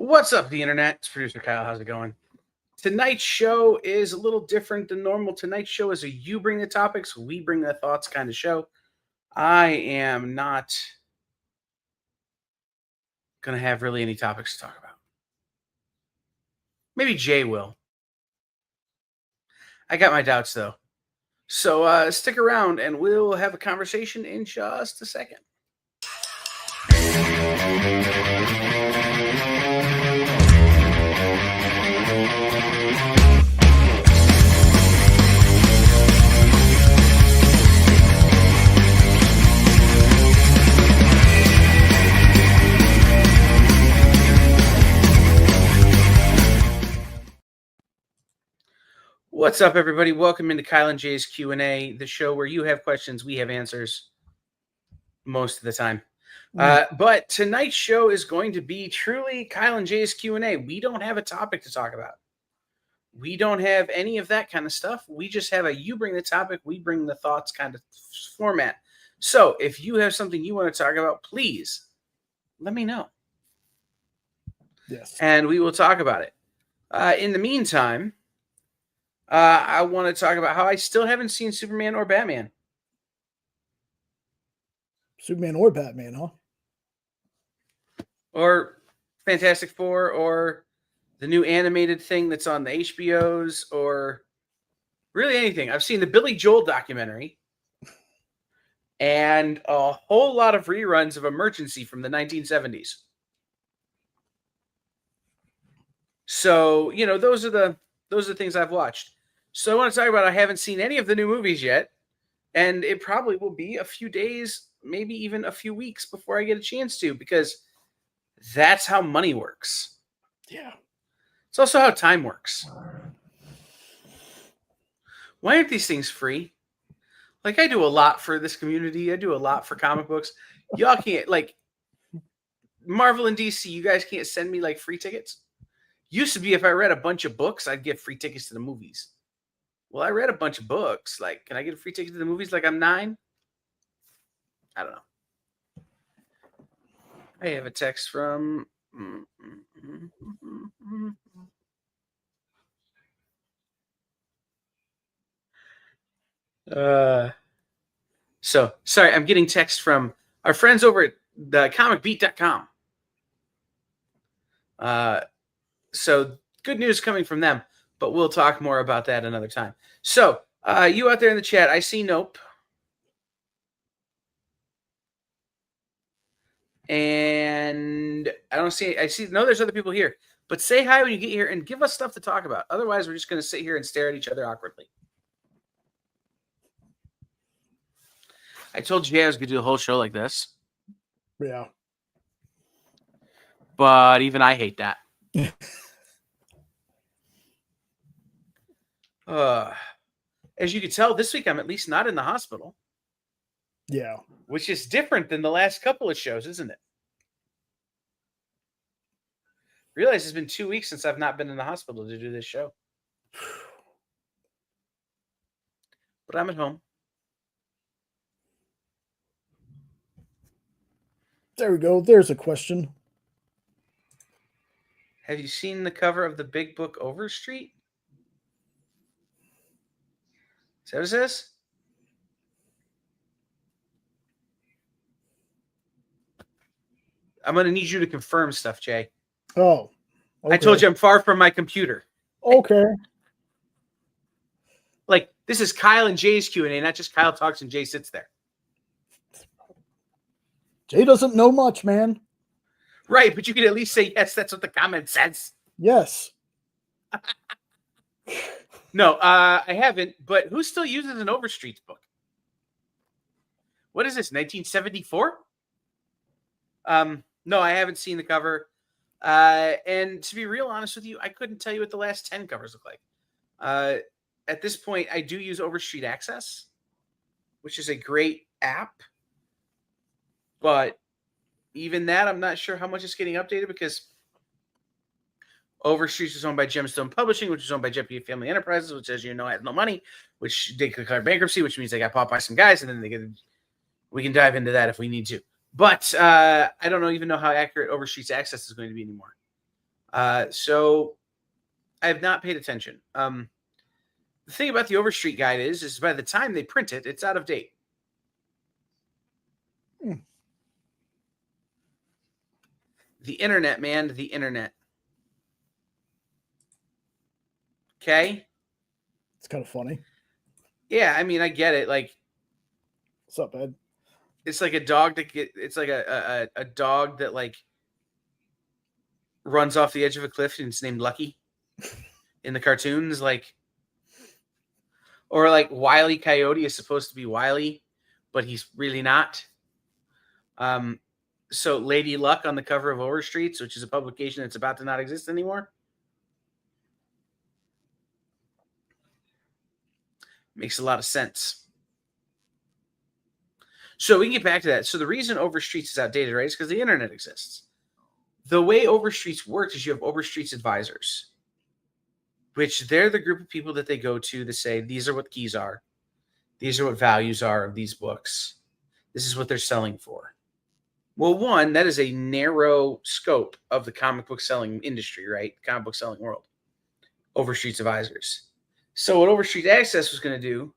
What's up, the internet? It's producer Kyle. How's it going? Tonight's show is a little different than normal. Tonight's show is a you bring the topics, we bring the thoughts kind of show. I am not going to have really any topics to talk about. Maybe Jay will. I got my doubts, though. So stick around and we'll have a conversation in just a second. What's up, everybody? Welcome into Kyle and Jay's Q&A, the show where you have questions, we have answers most of the time. But tonight's show is going to be truly Kyle and Jay's Q&A. We don't have a topic to talk about. We don't have any of that kind of stuff. We just have a you bring the topic, we bring the thoughts kind of format. So if you have something you want to talk about, please let me know. Yes. And we will talk about it. In the meantime, I want to talk about how I still haven't seen Superman or Batman. Superman or Batman, huh? Or Fantastic Four, or the new animated thing that's on the HBOs, or really anything. I've seen the Billy Joel documentary and a whole lot of reruns of Emergency from the 1970s. So, you know, those are the things I've watched. So I want to talk about I haven't seen any of the new movies yet, and it probably will be a few days, maybe even a few weeks before I get a chance to, because that's how money works. Yeah. It's also how time works. Why aren't these things free? Like, I do a lot for this community. I do a lot for comic books. Y'all can't, like, Marvel and DC, you guys can't send me, like, free tickets? Used to be if I read a bunch of books, I'd get free tickets to the movies. Well, I read a bunch of books. Like, can I get a free ticket to the movies like I'm 9? I don't know. I have a text from... So, sorry, I'm getting text from our friends over at thecomicbeat.com. So, good news coming from them, but we'll talk more about that another time. So, you out there in the chat, I see Nope. And I see there's other people here. But say hi when you get here and give us stuff to talk about. Otherwise, we're just going to sit here and stare at each other awkwardly. I told Jay I was going to do the whole show like this. Yeah. But even I hate that. As you can tell, this week I'm at least not in the hospital. Yeah. Which is different than the last couple of shows, isn't it? Realize it's been 2 weeks since I've not been in the hospital to do this show. But I'm at home. There we go. There's a question. Have you seen the cover of the Big Book Overstreet? Is that what it says? I'm going to need you to confirm stuff, Jay. Oh. Okay. I told you I'm far from my computer. Okay. Like, this is Kyle and Jay's Q&A, not just Kyle talks and Jay sits there. Jay doesn't know much, man. Right, but you can at least say, yes, that's what the comment says. Yes. No, I haven't, but who still uses an Overstreet's book? What is this, 1974? No, I haven't seen the cover. And to be real honest with you, I couldn't tell you what the last 10 covers look like. At this point, I do use Overstreet Access, which is a great app. But even that, I'm not sure how much it's getting updated, because Overstreet is owned by Gemstone Publishing, which is owned by Jeopardy Family Enterprises, which, as you know, has no money, which they declared bankruptcy, which means they got bought by some guys, and then we can dive into that if we need to. But I don't even know how accurate Overstreet's Access is going to be anymore. So I have not paid attention. The thing about the Overstreet Guide is by the time they print it, it's out of date. The internet, man, the internet. Okay? It's kind of funny. Yeah, I mean, I get it. Like, What's up, Ed? it's like a dog it's like a dog that like runs off the edge of a cliff and it's named Lucky in the cartoons, like, or like Wile E. Coyote is supposed to be Wiley, but he's really not. So Lady Luck on the cover of Overstreets, which is a publication that's about to not exist anymore. Makes a lot of sense. So we can get back to that. So the reason Overstreets is outdated, right, is because the internet exists. The way Overstreets works is you have Overstreets advisors, which they're the group of people that they go to say, these are what keys are. These are what values are of these books. This is what they're selling for. Well, one, that is a narrow scope of the comic book selling industry, right? Comic book selling world. Overstreets advisors. So what Overstreet Access was going to do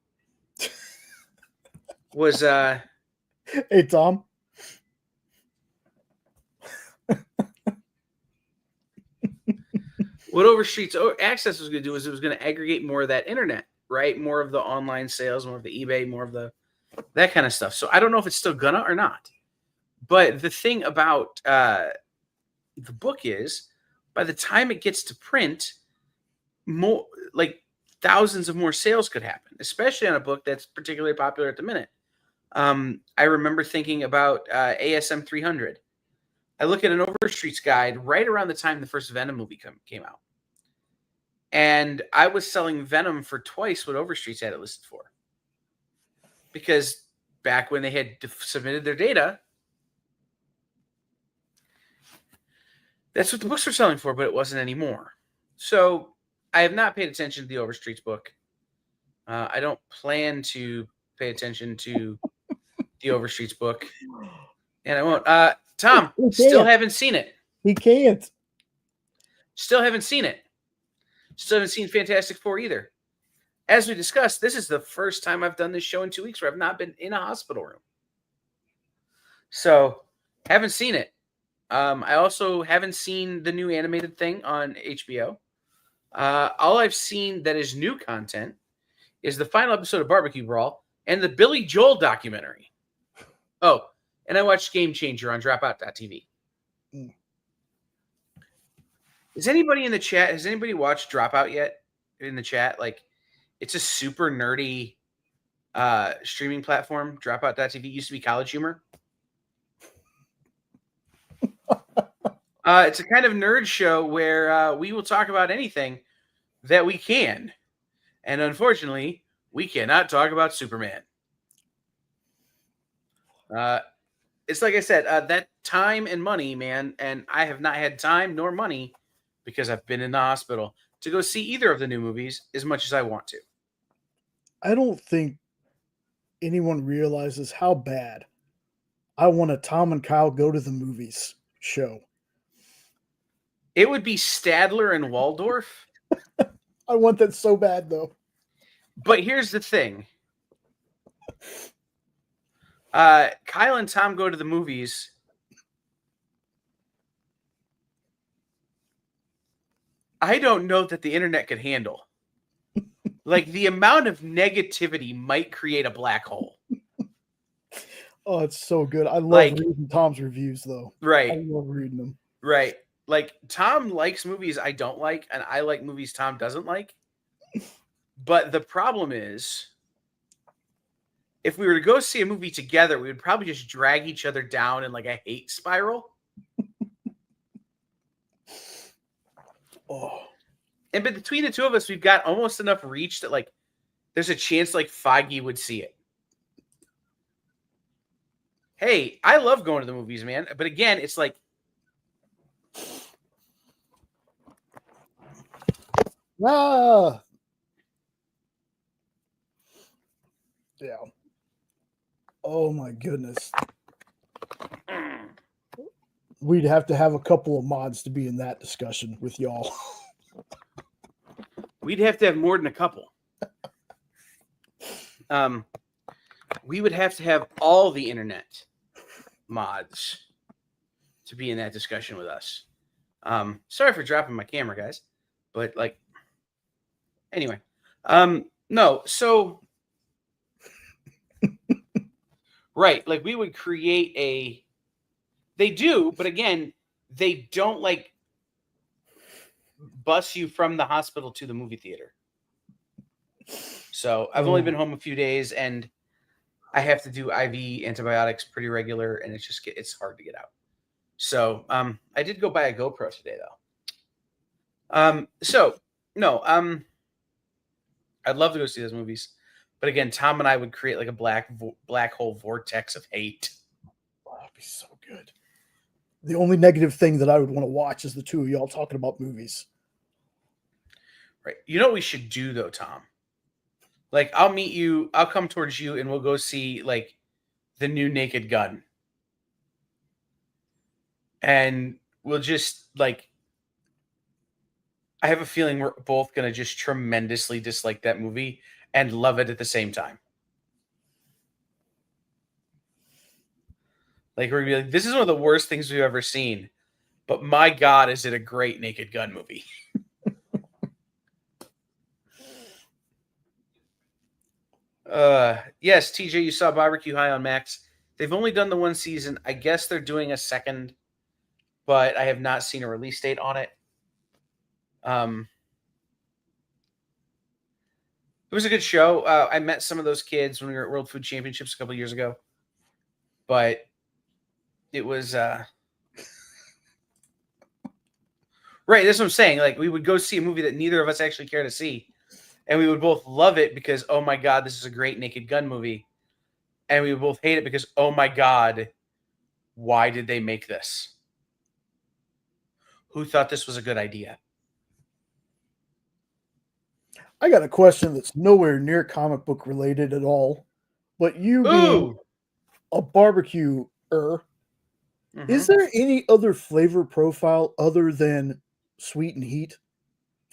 was Hey, Tom. what Overstreets Access was going to do is it was going to aggregate more of that internet, right? More of the online sales, more of the eBay, more of the that kind of stuff. So I don't know if it's still gonna or not. But the thing about the book is, by the time it gets to print, more like thousands of more sales could happen, especially on a book that's particularly popular at the minute. I remember thinking about ASM 300. I look at an Overstreet's guide right around the time the first Venom movie came out. And I was selling Venom for twice what Overstreet's had it listed for. Because back when they had submitted their data, that's what the books were selling for, but it wasn't anymore. So I have not paid attention to the Overstreet's book. I don't plan to pay attention to the Overstreet's book. And I won't. Tom, still haven't seen it. He can't. Still haven't seen it. Still haven't seen Fantastic Four either. As we discussed, this is the first time I've done this show in 2 weeks where I've not been in a hospital room. So, haven't seen it. I also haven't seen the new animated thing on HBO. All I've seen that is new content is the final episode of Barbecue Brawl and the Billy Joel documentary. Oh, and I watched Game Changer on Dropout.tv. Is anybody in the chat? Has anybody watched Dropout yet in the chat? Like, it's a super nerdy streaming platform. Dropout.tv used to be College Humor. It's a kind of nerd show where we will talk about anything that we can. And unfortunately, we cannot talk about Superman. It's like I said, that time and money, man, and I have not had time nor money because I've been in the hospital to go see either of the new movies as much as I want to. I don't think anyone realizes how bad I want a Tom and Kyle go to the movies show. It would be Stadler and Waldorf. I want that so bad, though. But here's the thing. Kyle and Tom go to the movies. I don't know that the internet could handle. Like, the amount of negativity might create a black hole. Oh, it's so good. I love reading Tom's reviews, though. Right. I love reading them. Right. Like, Tom likes movies I don't like, and I like movies Tom doesn't like. But the problem is, if we were to go see a movie together, we would probably just drag each other down in like a hate spiral. Oh. And but between the two of us, we've got almost enough reach that like there's a chance like Feige would see it. Hey, I love going to the movies, man. But again, it's like Yeah. Oh my goodness. We'd have to have a couple of mods to be in that discussion with y'all. We'd have to have more than a couple. We would have to have all the internet mods to be in that discussion with us. Sorry for dropping my camera, guys, but like, anyway, no, so right, like we would create they do, but again, they don't like bus you from the hospital to the movie theater. So I've only been home a few days, and I have to do IV antibiotics pretty regular, and it's hard to get out. So I did go buy a GoPro today, though. I'd love to go see those movies, but again, Tom and I would create like a black hole vortex of hate. Oh, that'd be so good. The only negative thing that I would want to watch is the two of y'all talking about movies. Right. You know what we should do though, Tom? Like, I'll come towards you, and we'll go see like the new Naked Gun. And we'll just like, I have a feeling we're both going to just tremendously dislike that movie and love it at the same time. Like, we're going to be like, this is one of the worst things we've ever seen, but my God, is it a great Naked Gun movie? Yes, TJ, you saw Barbecue High on Max. They've only done the one season. I guess they're doing a second, but I have not seen a release date on it. It was a good show. I met some of those kids when we were at World Food Championships a couple years ago, but it was right. That's what I'm saying. Like, we would go see a movie that neither of us actually care to see, and we would both love it because, oh my God, this is a great Naked Gun movie, and we would both hate it because, oh my God, why did they make this? Who thought this was a good idea? I got a question that's nowhere near comic book related at all, but you being a barbecue is there any other flavor profile other than sweet and heat?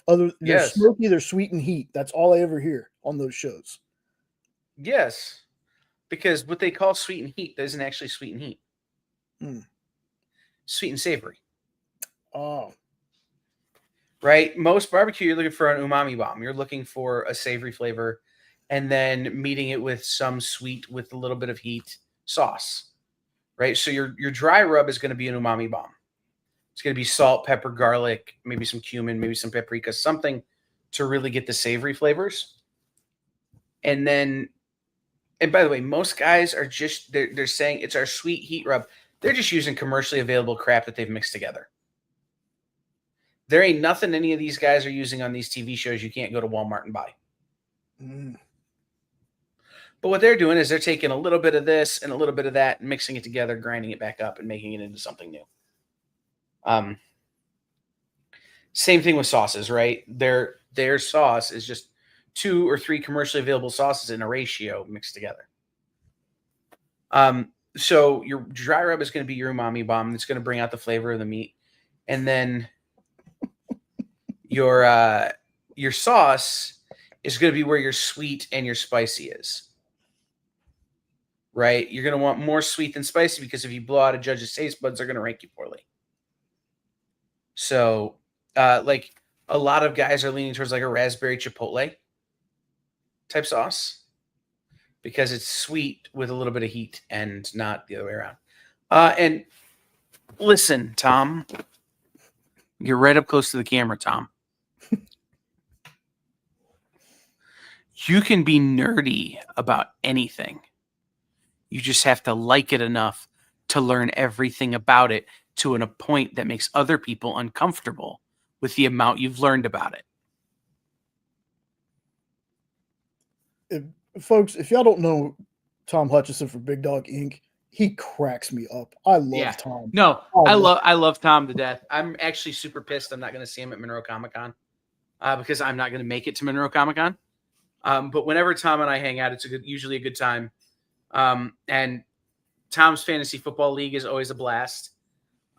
There's smoky, there's sweet and heat. That's all I ever hear on those shows. Yes, because what they call sweet and heat isn't actually sweet and heat. Sweet and savory. Oh. Right? Most barbecue, you're looking for an umami bomb. You're looking for a savory flavor and then meeting it with some sweet with a little bit of heat sauce. Right? So your dry rub is going to be an umami bomb. It's going to be salt, pepper, garlic, maybe some cumin, maybe some paprika, something to really get the savory flavors. And by the way, most guys are just, they're saying it's our sweet heat rub. They're just using commercially available crap that they've mixed together. There ain't nothing any of these guys are using on these TV shows you can't go to Walmart and buy. But what they're doing is they're taking a little bit of this and a little bit of that and mixing it together, grinding it back up and making it into something new. Same thing with sauces, right? Their sauce is just 2 or 3 commercially available sauces in a ratio mixed together. So your dry rub is going to be your umami bomb. It's going to bring out the flavor of the meat. And then your sauce is going to be where your sweet and your spicy is. Right? You're going to want more sweet than spicy because if you blow out a judge's taste buds, they're going to rank you poorly. So, like a lot of guys are leaning towards like a raspberry chipotle type sauce because it's sweet with a little bit of heat and not the other way around. And listen, Tom, you're right up close to the camera, Tom. You can be nerdy about anything. You just have to like it enough to learn everything about it to a point that makes other people uncomfortable with the amount you've learned about it. Folks, if y'all don't know Tom Hutchison from Big Dog Inc., he cracks me up. I love Tom. No, I love Tom to death. I'm actually super pissed I'm not going to see him at Monroe Comic-Con because I'm not going to make it to Monroe Comic-Con. But whenever Tom and I hang out, it's usually a good time. And Tom's Fantasy Football League is always a blast.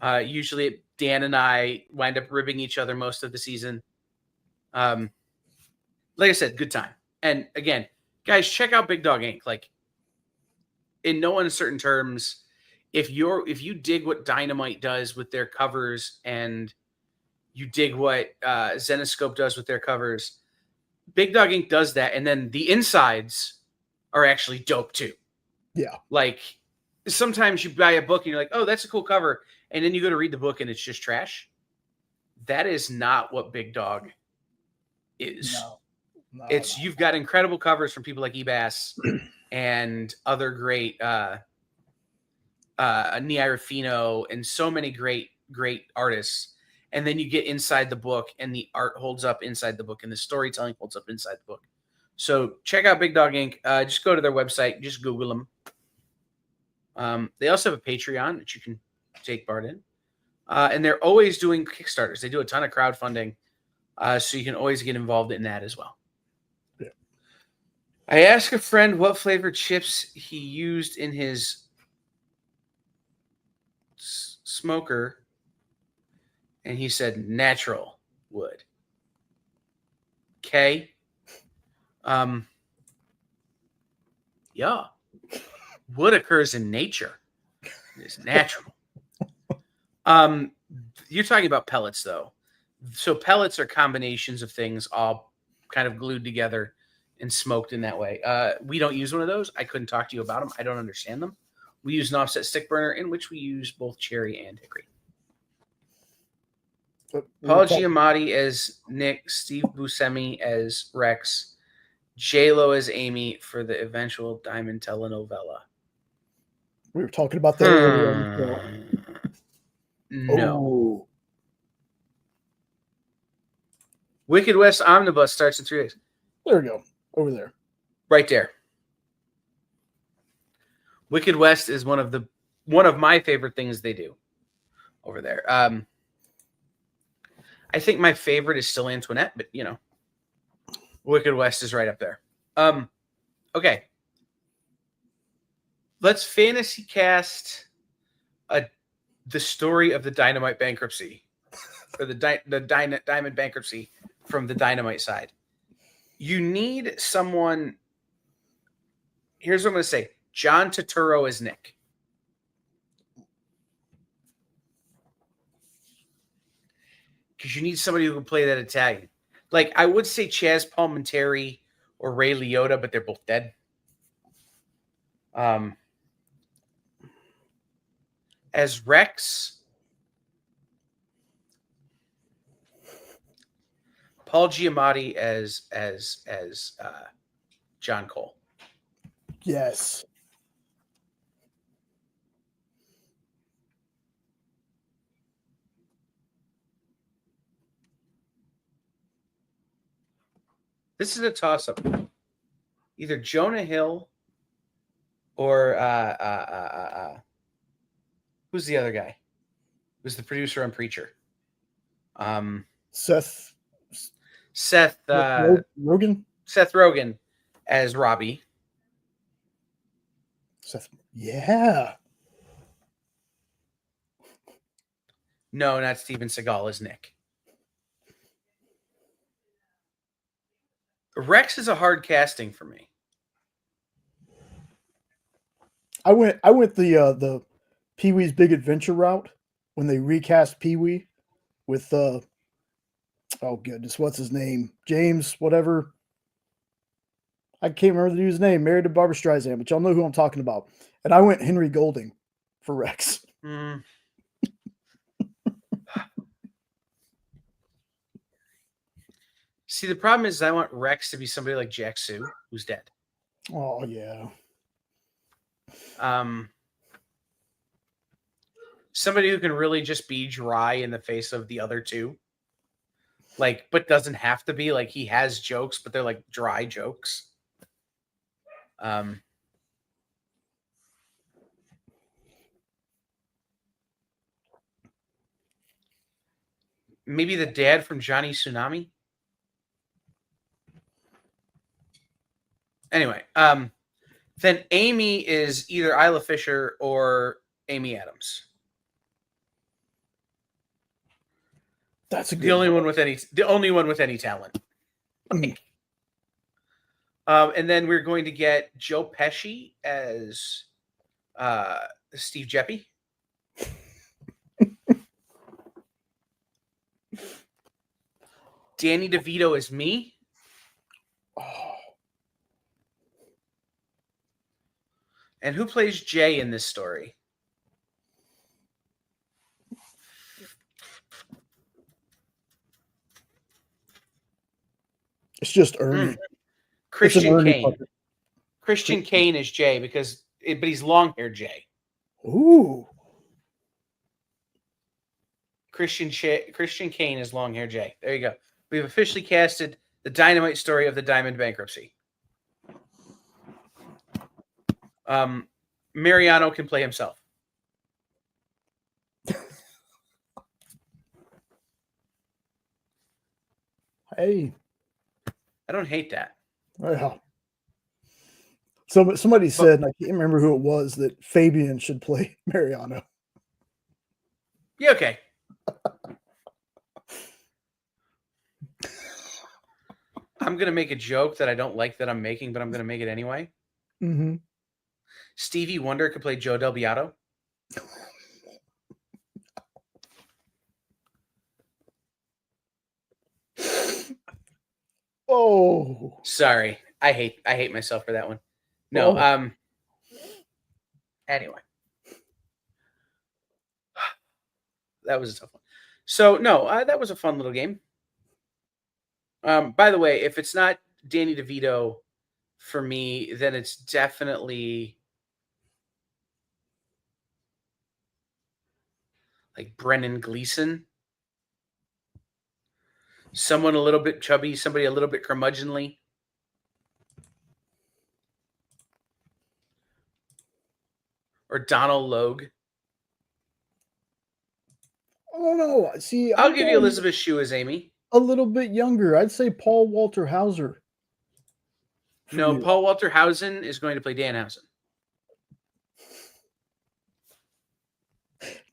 Usually Dan and I wind up ribbing each other most of the season. Like I said, good time. And again, guys, check out Big Dog Inc. Like, in no uncertain terms, if you dig what Dynamite does with their covers and you dig what Zenoscope does with their covers, Big Dog Inc. does that, and then the insides are actually dope too. Yeah. Like, sometimes you buy a book and you're like, oh, that's a cool cover, and then you go to read the book and it's just trash. That is not what Big Dog is. No, You've got incredible covers from people like Ebass and other great Nia Rufino and so many great artists. And then you get inside the book and the art holds up inside the book and the storytelling holds up inside the book. So check out Big Dog Inc. Just go to their website. Just Google them. They also have a Patreon that you can take part in. And they're always doing Kickstarters. They do a ton of crowdfunding. So you can always get involved in that as well. Yeah. I asked a friend what flavored chips he used in his smoker, and he said natural wood. Okay. Yeah. Wood occurs in nature. It's natural. You're talking about pellets, though. So pellets are combinations of things all kind of glued together and smoked in that way. We don't use one of those. I couldn't talk to you about them. I don't understand them. We use an offset stick burner in which we use both cherry and hickory. Paul Giamatti as Nick, Steve Buscemi as Rex, J-Lo as Amy for the eventual Diamond telenovela. We were talking about that earlier. No. Oh. Wicked West Omnibus starts in 3 days. There we go. Over there. Right there. Wicked West is one of my favorite things they do over there. I think my favorite is still Antoinette, but Wicked West is right up there. Okay. Let's fantasy cast the story of the Dynamite bankruptcy, or the Diamond bankruptcy from the Dynamite side. You need someone. Here's what I'm going to say: John Turturro as Nick. Because you need somebody who can play that Italian. Like, I would say Chaz Palminteri or Ray Liotta, but they're both dead. As Rex, Paul Giamatti as John Cole. Yes. This is a toss-up. Either Jonah Hill or who's the other guy? Who's the producer on Preacher? Seth Rogen? Seth Rogen as Robbie. Yeah. No, not Steven Seagal as Nick. Rex is a hard casting for me. I went the Pee-wee's Big Adventure route when they recast Pee-wee with oh goodness, what's his name? James, whatever. I can't remember the dude's name. Married to Barbra Streisand, but y'all know who I'm talking about. And I went Henry Golding for Rex. See, the problem is I want Rex to be somebody like Jack Sue, who's dead. Oh, yeah. Somebody who can really just be dry in the face of the other two. Like, but doesn't have to be. Like, he has jokes, but they're like dry jokes. Maybe the dad from Johnny Tsunami. Anyway, then Amy is either Isla Fisher or Amy Adams. That's a good the only one with any talent. Mm. And then we're going to get Joe Pesci as Steve Jeppy. Danny DeVito as me. Oh, And who plays Jay in this story? it's just Ernie. It's an Christian Ernie Kane. puppet. Christian Kane is Jay but he's long-haired Jay. Ooh. Christian Kane is long-haired Jay. There you go. We've officially casted the Dynamite story of the Diamond bankruptcy. Mariano can play himself. Hey. I don't hate that. Well. Somebody said, and I can't remember who it was, that Fabian should play Mariano. Yeah, okay. I'm going to make a joke that I don't like that I'm making, but I'm going to make it anyway. Mm-hmm. Stevie Wonder could play Joe Del Beato. Oh. Sorry. I hate myself for that one. No, anyway. That was a tough one. So, no, that was a fun little game. By the way, if it's not Danny DeVito for me, then it's definitely like Brennan Gleeson. Someone a little bit chubby, somebody a little bit curmudgeonly. Or Donald Logue. Oh no! See, I'll give you Elizabeth Shue as Amy. A little bit younger. I'd say Paul Walter Hauser. No, Paul Walter Hausen is going to play Danhausen.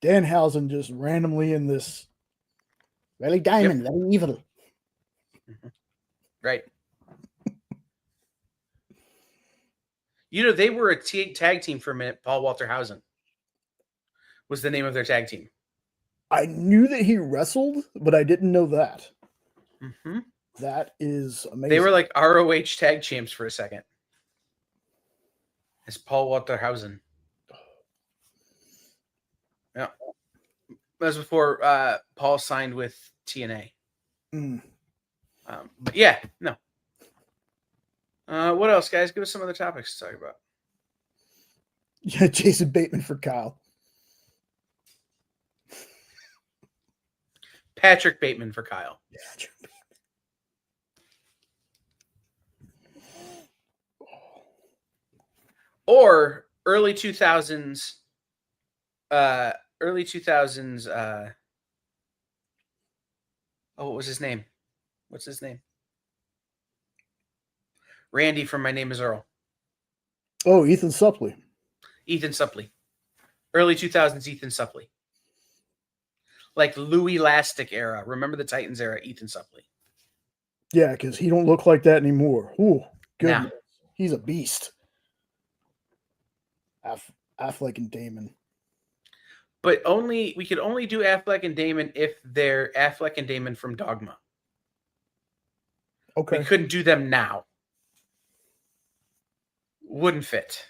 Danhausen just randomly in this very diamond, very evil. Right. You know, they were a tag team for a minute. Paul Walter Hausen was the name of their tag team. I knew that he wrestled, but I didn't know that. Mm-hmm. That is amazing. They were like ROH tag champs for a second. It's Paul Walter Hausen. Yeah. That was before Paul signed with TNA. Mm. But yeah, no. What else, guys? Give us some other topics to talk about. Yeah, Jason Bateman for Kyle. Patrick Bateman for Kyle. Or early 2000s. Early 2000s. What was his name? What's his name? Randy from My Name is Earl. Oh, Ethan Suplee. Ethan Suplee. Early 2000s Ethan Suplee. Like Louis Lastic era. Remember the Titans era, Ethan Suplee. Yeah, because he don't look like that anymore. Ooh, goodness. Nah. He's a beast. Affleck and Damon. But we could only do Affleck and Damon if they're Affleck and Damon from Dogma. Okay. We couldn't do them now. Wouldn't fit.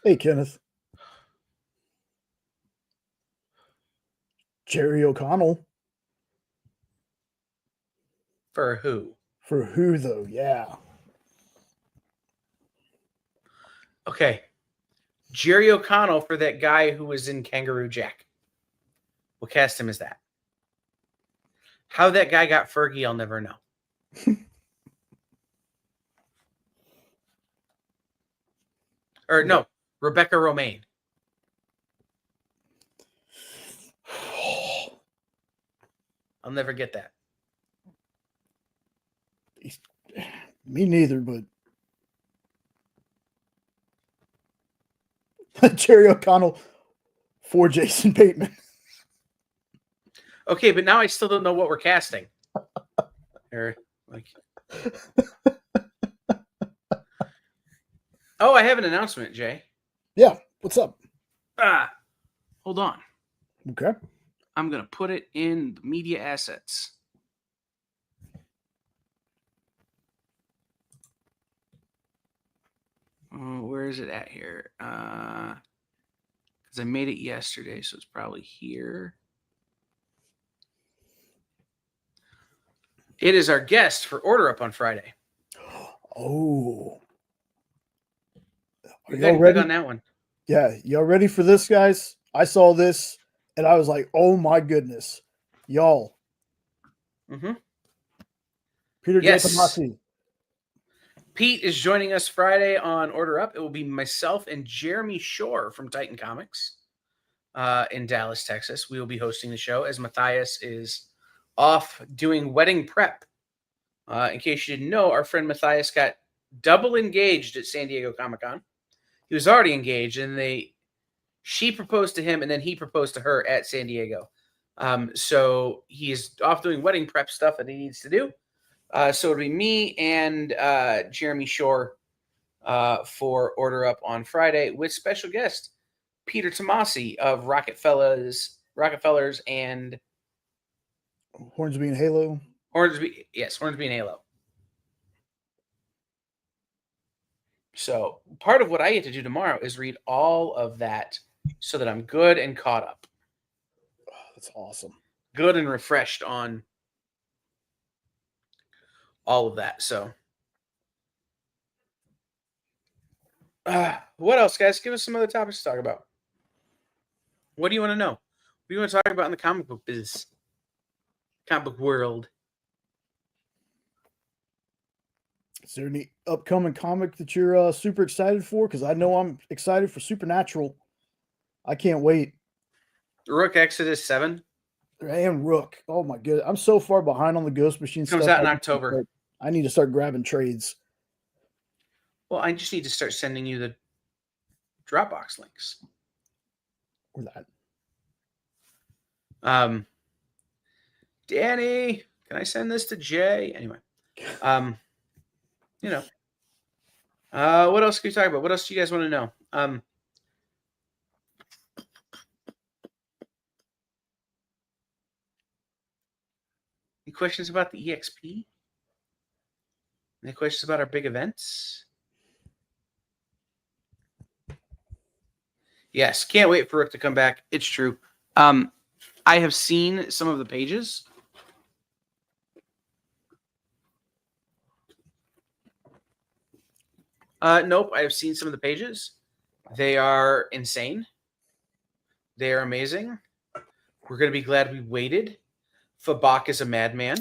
Hey, Kenneth. Jerry O'Connell. For who? For who, though? Yeah. Okay. Jerry O'Connell for that guy who was in Kangaroo Jack. We'll cast him as that. How that guy got Fergie, I'll never know. Or no, Rebecca Romaine. I'll never get that. Me neither, but Jerry O'Connell for Jason Bateman. Okay, but now I still don't know what we're casting. Or like, oh, I have an announcement, Jay. Yeah, what's up? Hold on. Okay. I'm gonna put it in the media assets. Where is it at here? Because I made it yesterday, so it's probably here. It is our guest for Order Up on Friday. Oh. Are Go ahead y'all and ready? click on that one. Yeah, y'all ready for this, guys? I saw this and I was like, oh my goodness. Y'all. Mm-hmm. Peter Yes. J. Tomasi. Pete is joining us Friday on Order Up. It will be myself and Jeremy Shore from Titan Comics in Dallas, Texas. We will be hosting the show as Matthias is off doing wedding prep. In case you didn't know, our friend Matthias got double engaged at San Diego Comic-Con. He was already engaged, and she proposed to him, and then he proposed to her at San Diego. So he's off doing wedding prep stuff that he needs to do. So it'll be me and Jeremy Shore for Order Up on Friday with special guest Peter Tomasi of Rockefellers and Hornsby and Halo. Hornsby and Halo. So part of what I get to do tomorrow is read all of that so that I'm good and caught up. Oh, that's awesome. Good and refreshed on all of that. So what else, guys? Give us some other topics to talk about. What do you want to know? What do you want to talk about in the comic book business? Comic book world. Is there any upcoming comic that you're super excited for? Because I know I'm excited for Supernatural. I can't wait. Rook Exodus 7. And Rook. Oh my god. I'm so far behind on the Ghost Machine Comes stuff. out in October. I need to start grabbing trades. Well, I just need to start sending you the Dropbox links. Or that. Danny, can I send this to Jay? Anyway. You know. What else can we talk about? What else do you guys want to know? Any questions about the EXP? Any questions about our big events? Yes, can't wait for Rick to come back. It's true. I have seen some of the pages. Nope, I have seen some of the pages. They are insane. They are amazing. We're going to be glad we waited. Fabak is a madman.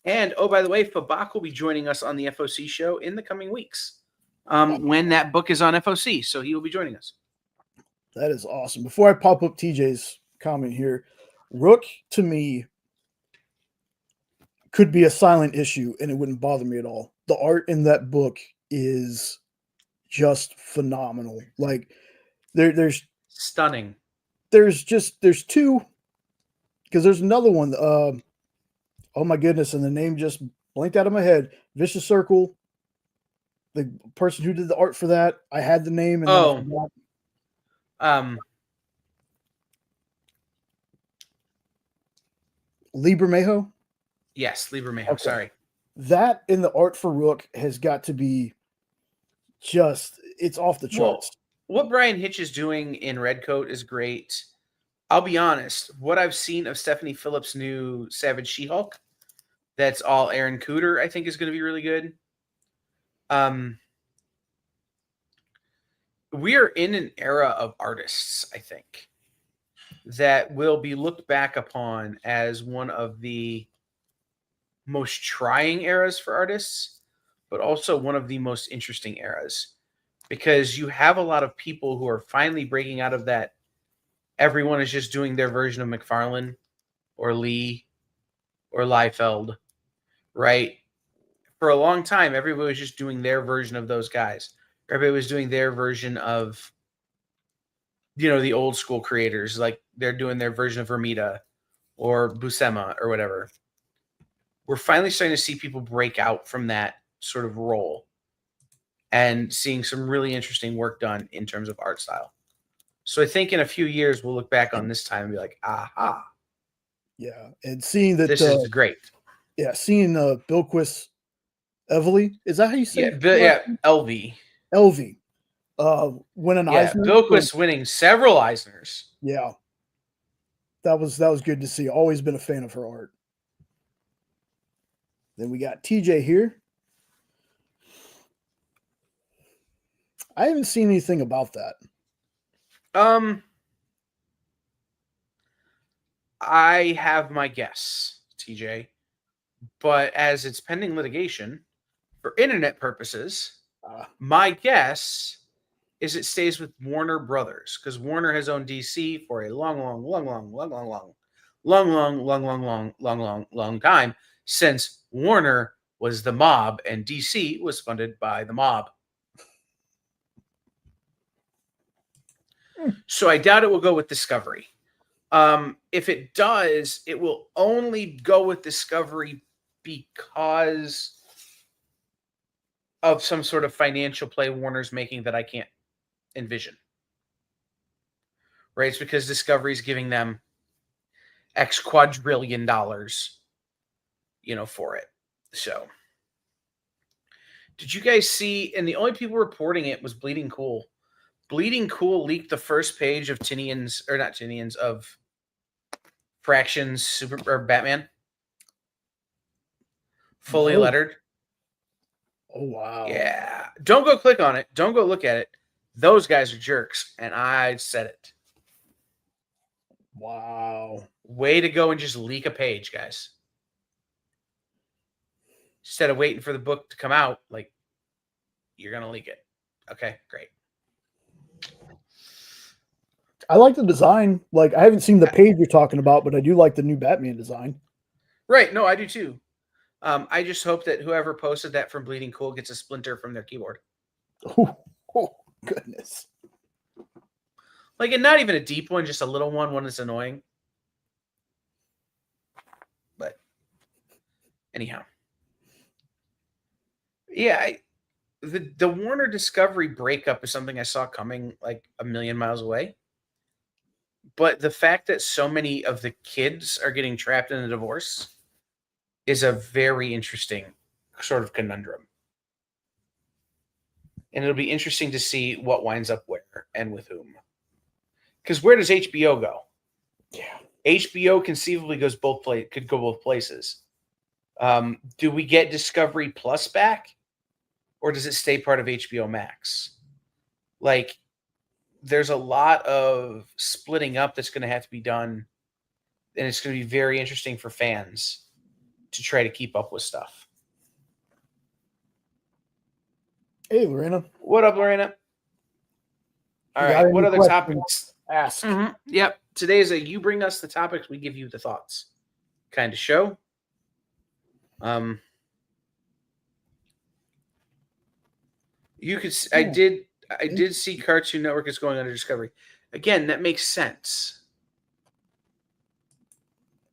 And, oh, by the way, Fabak will be joining us on the FOC show in the coming weeks when that book is on FOC. So he will be joining us. That is awesome. Before I pop up TJ's comment here, Rook, to me, could be a silent issue, and it wouldn't bother me at all. The art in that book is just phenomenal. Like, there's stunning. There's two, because there's another one. Oh my goodness, and the name just blinked out of my head. Vicious Circle. The person who did the art for that, I had the name. And Liber Mejo? Yes, Liber Mejo. Okay. Sorry. That in the art for Rook has got to be it's off the charts. Well, what Brian Hitch is doing in Redcoat is great. I'll be honest. What I've seen of Stephanie Phillips' new Savage She-Hulk, that's all Aaron Cooter, I think is going to be really good. We are in an era of artists, I think, that will be looked back upon as one of the most trying eras for artists, but also one of the most interesting eras, because you have a lot of people who are finally breaking out of that. Everyone is just doing their version of McFarlane or Lee or Liefeld, right? For a long time, everybody was just doing their version of those guys. Everybody was doing their version of the old school creators, like they're doing their version of Romita or Buscema or whatever. We're finally starting to see people break out from that sort of role and seeing some really interesting work done in terms of art style. So I think in a few years, we'll look back on this time and be like, aha. Yeah. And seeing that, this is great. Yeah, seeing Bilquis Evely, is that how you say it? Yeah, LV. LV. Win an Eisner. Bilquis winning several Eisners. Yeah. That was good to see. Always been a fan of her art. Then we got TJ here. I haven't seen anything about that. I have my guess, TJ, but as it's pending litigation for internet purposes, my guess is it stays with Warner Brothers, because Warner has owned DC for a long time, since Warner was the mob and DC was funded by the mob. So I doubt it will go with Discovery. If it does, it will only go with Discovery because of some sort of financial play Warner's making that I can't envision. Right? It's because Discovery's giving them X quadrillion dollars, for it. So, did you guys see? And the only people reporting it was Bleeding Cool. Bleeding Cool leaked the first page of of Fractions Batman, fully lettered. Oh wow! Yeah, don't go click on it. Don't go look at it. Those guys are jerks, and I said it. Wow! Way to go and just leak a page, guys. Instead of waiting for the book to come out, like, you're gonna leak it. Okay, great. I like the design. Like, I haven't seen the page you're talking about, but I do like the new Batman design. Right. No, I do too. I just hope that whoever posted that from Bleeding Cool gets a splinter from their keyboard. Oh goodness. Like, and not even a deep one, just a little one that's annoying. But anyhow. Yeah, the Warner Discovery breakup is something I saw coming like a million miles away. But the fact that so many of the kids are getting trapped in a divorce is a very interesting sort of conundrum. And it'll be interesting to see what winds up where and with whom. Because where does HBO go? Yeah. HBO conceivably could go both places. Do we get Discovery Plus back? Or does it stay part of HBO Max? Like, there's a lot of splitting up that's going to have to be done. And it's going to be very interesting for fans to try to keep up with stuff. Hey, Lorena. What up, Lorena? All right. What other topics? Ask. Mm-hmm. Yep. Today is you bring us the topics, we give you the thoughts kind of show. You could. I did see Cartoon Network is going under Discovery. Again, that makes sense.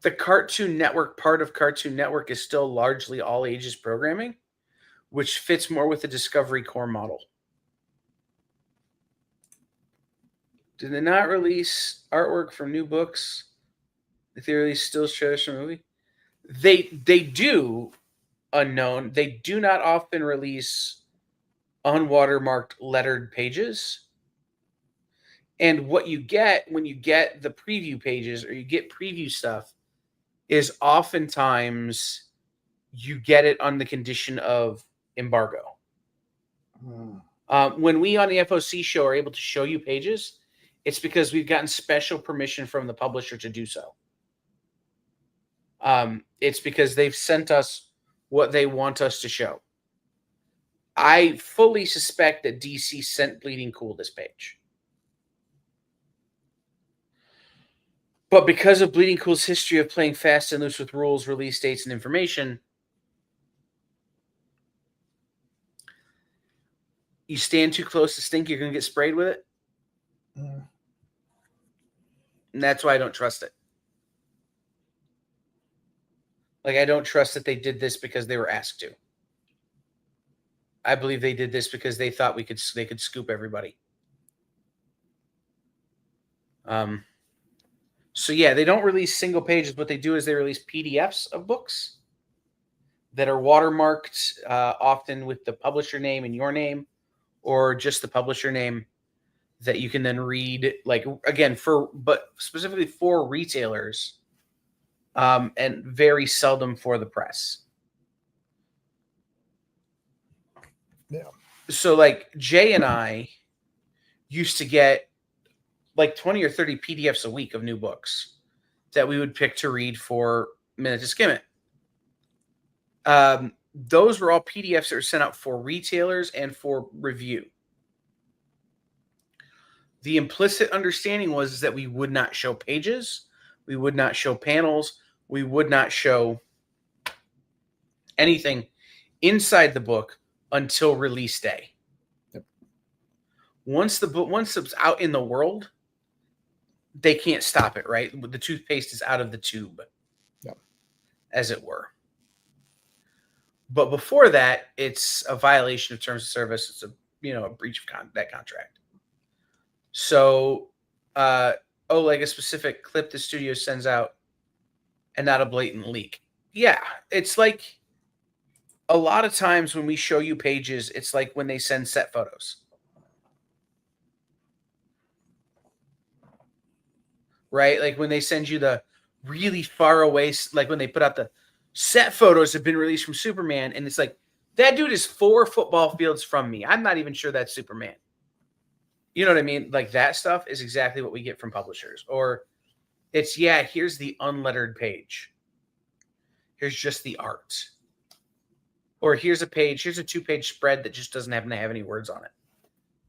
The Cartoon Network part of Cartoon Network is still largely all ages programming, which fits more with the Discovery core model. Did they not release artwork from new books? If they release still shows from a movie? They do, unknown. They do not often release unwatermarked lettered pages. And what you get when you get the preview pages or you get preview stuff is oftentimes you get it on the condition of embargo. When we on the FOC show are able to show you pages, it's because we've gotten special permission from the publisher to do so. It's because they've sent us what they want us to show. I fully suspect that DC sent Bleeding Cool this page. But because of Bleeding Cool's history of playing fast and loose with rules, release dates, and information, you stand too close to stink, you're going to get sprayed with it. And that's why I don't trust it. Like, I don't trust that they did this because they were asked to. I believe they did this because they thought they could scoop everybody. So yeah, they don't release single pages. What they do is they release PDFs of books that are watermarked, often with the publisher name and your name, or just the publisher name, that you can then read. Like, again, but specifically for retailers, and very seldom for the press. Yeah. So like Jay and I used to get like 20 or 30 PDFs a week of new books that we would pick to read for Minute to Skim It. Those were all PDFs that were sent out for retailers and for review. The implicit understanding was that we would not show pages, we would not show panels, we would not show anything inside the book until release day. Yep. Once it's out in the world, they can't stop it, right? The toothpaste is out of the tube, yep, as it were. But before that, it's a violation of terms of service. It's a breach of that contract. So, like a specific clip the studio sends out, and not a blatant leak. Yeah, it's like a lot of times when we show you pages, it's like when they send set photos. Right? Like when they send you the really far away, like when they put out the set photos have been released from Superman, and it's like, that dude is 4 football fields from me. I'm not even sure that's Superman. You know what I mean? Like, that stuff is exactly what we get from publishers. Or it's, here's the unlettered page. Here's just the art. Or here's a 2-page spread that just doesn't happen to have any words on it.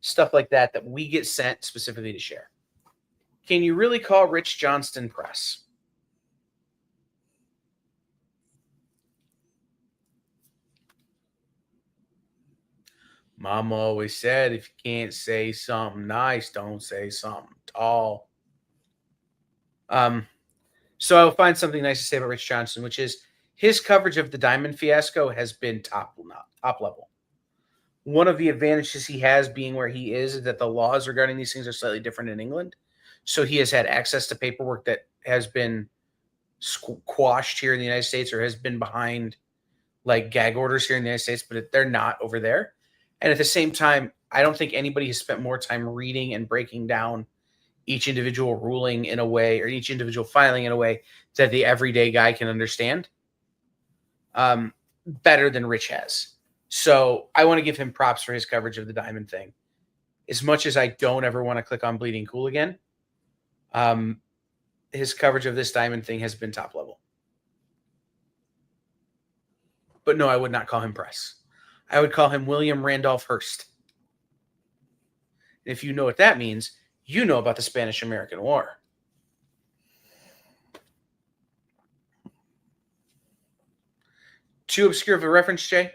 Stuff like that we get sent specifically to share. Can you really call Rich Johnston press? Mama always said, if you can't say something nice, don't say something tall. So I'll find something nice to say about Rich Johnston, which is his coverage of the Diamond fiasco has been top level. One of the advantages he has being where he is that the laws regarding these things are slightly different in England. So he has had access to paperwork that has been quashed here in the United States, or has been behind like gag orders here in the United States, but they're not over there. And at the same time, I don't think anybody has spent more time reading and breaking down each individual ruling in a way, or each individual filing in a way that the everyday guy can understand better than Rich has. So I want to give him props for his coverage of the Diamond thing. As much as I don't ever want to click on Bleeding Cool again, his coverage of this Diamond thing has been top level. But no, I would not call him press. I would call him William Randolph Hearst. If you know what that means, you know about the Spanish-American War. Too obscure of a reference, Jay?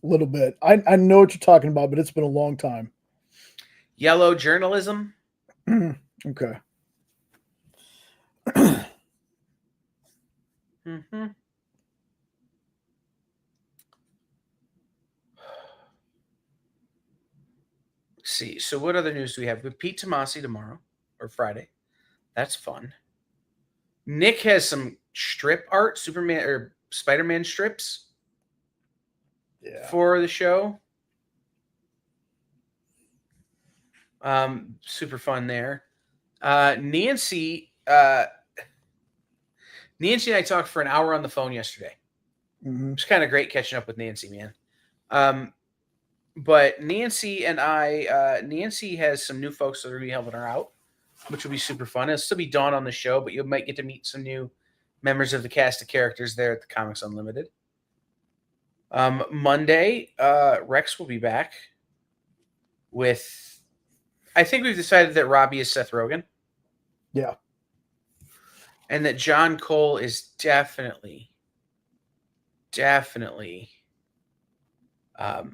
A little bit. I know what you're talking about, but it's been a long time. Yellow journalism? Okay. Mm-hmm. See, so what other news do we have? We have Pete Tomasi tomorrow, or Friday. That's fun. Nick has some strip art, Superman or Spider-Man strips for the show. Super fun there. Nancy and I talked for an hour on the phone yesterday. Mm-hmm. It was kind of great catching up with Nancy, man. But Nancy and Nancy has some new folks that are going to be helping her out, which will be super fun. It'll still be Dawn on the show, but you might get to meet some new members of the cast of characters there at the Comics Unlimited. Monday, Rex will be back with, I think we've decided that Robbie is Seth Rogen. Yeah. And that John Cole is definitely, who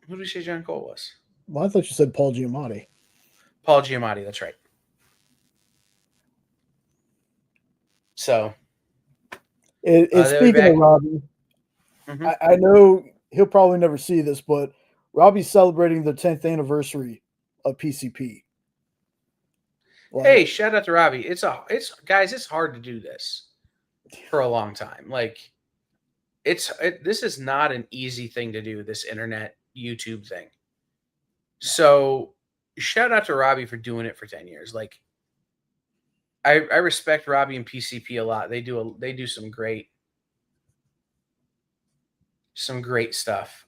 did we say John Cole was? Well, I thought you said Paul Giamatti. Paul Giamatti, that's right. So It, they'll be speaking back. of Robbie, Mhm. I know he'll probably never see this, but Robbie's celebrating the 10th anniversary of PCP. Hey, shout out to Robbie. It's guys, it's hard to do this for a long time. Like this is not an easy thing to do, this internet YouTube thing. So shout out to Robbie for doing it for 10 years. Like I respect Robbie and PCP a lot. They do some great stuff.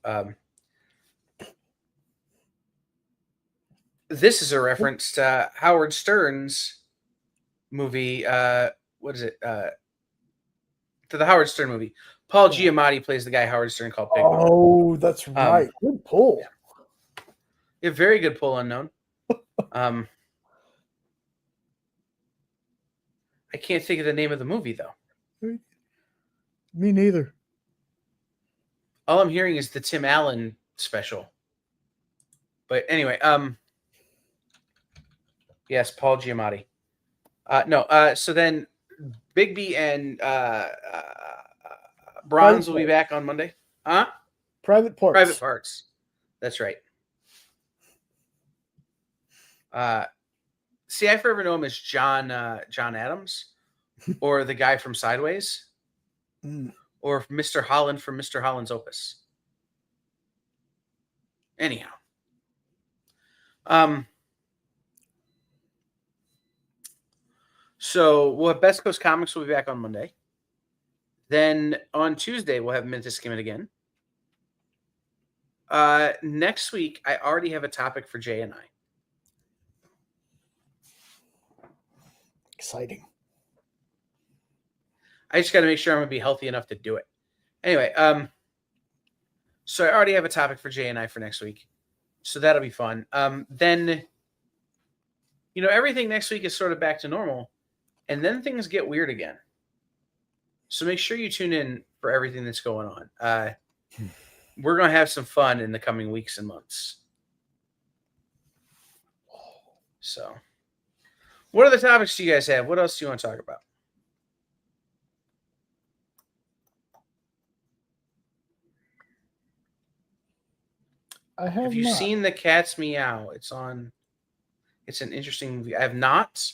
This is a reference to Howard Stern's movie. What is it? To the Howard Stern movie. Paul Giamatti plays the guy Howard Stern called Pig. Oh, that's right. Good pull. Yeah, very good pull, Unknown. I can't think of the name of the movie though. Me neither. All I'm hearing is the Tim Allen special. But anyway, yes, Paul Giamatti. So then Bigby and Bronze will be back on Monday. Huh? Private Parts. Private Parts. That's right. See, I forever know him as John Adams, or the guy from Sideways, or Mr. Holland from Mr. Holland's Opus. Anyhow, so we'll have Best Coast Comics will be back on Monday. Then on Tuesday we'll have Mintus Skimmit again. Next week I already have a topic for Jay and I. Exciting. I just got to make sure I'm going to be healthy enough to do it. Anyway, so I already have a topic for Jay and I for next week. So that'll be fun. Then, everything next week is sort of back to normal. And then things get weird again. So make sure you tune in for everything that's going on. We're going to have some fun in the coming weeks and months. So, what other topics do you guys have? What else do you want to talk about? Have you seen The Cat's Meow? It's an interesting movie. I have not.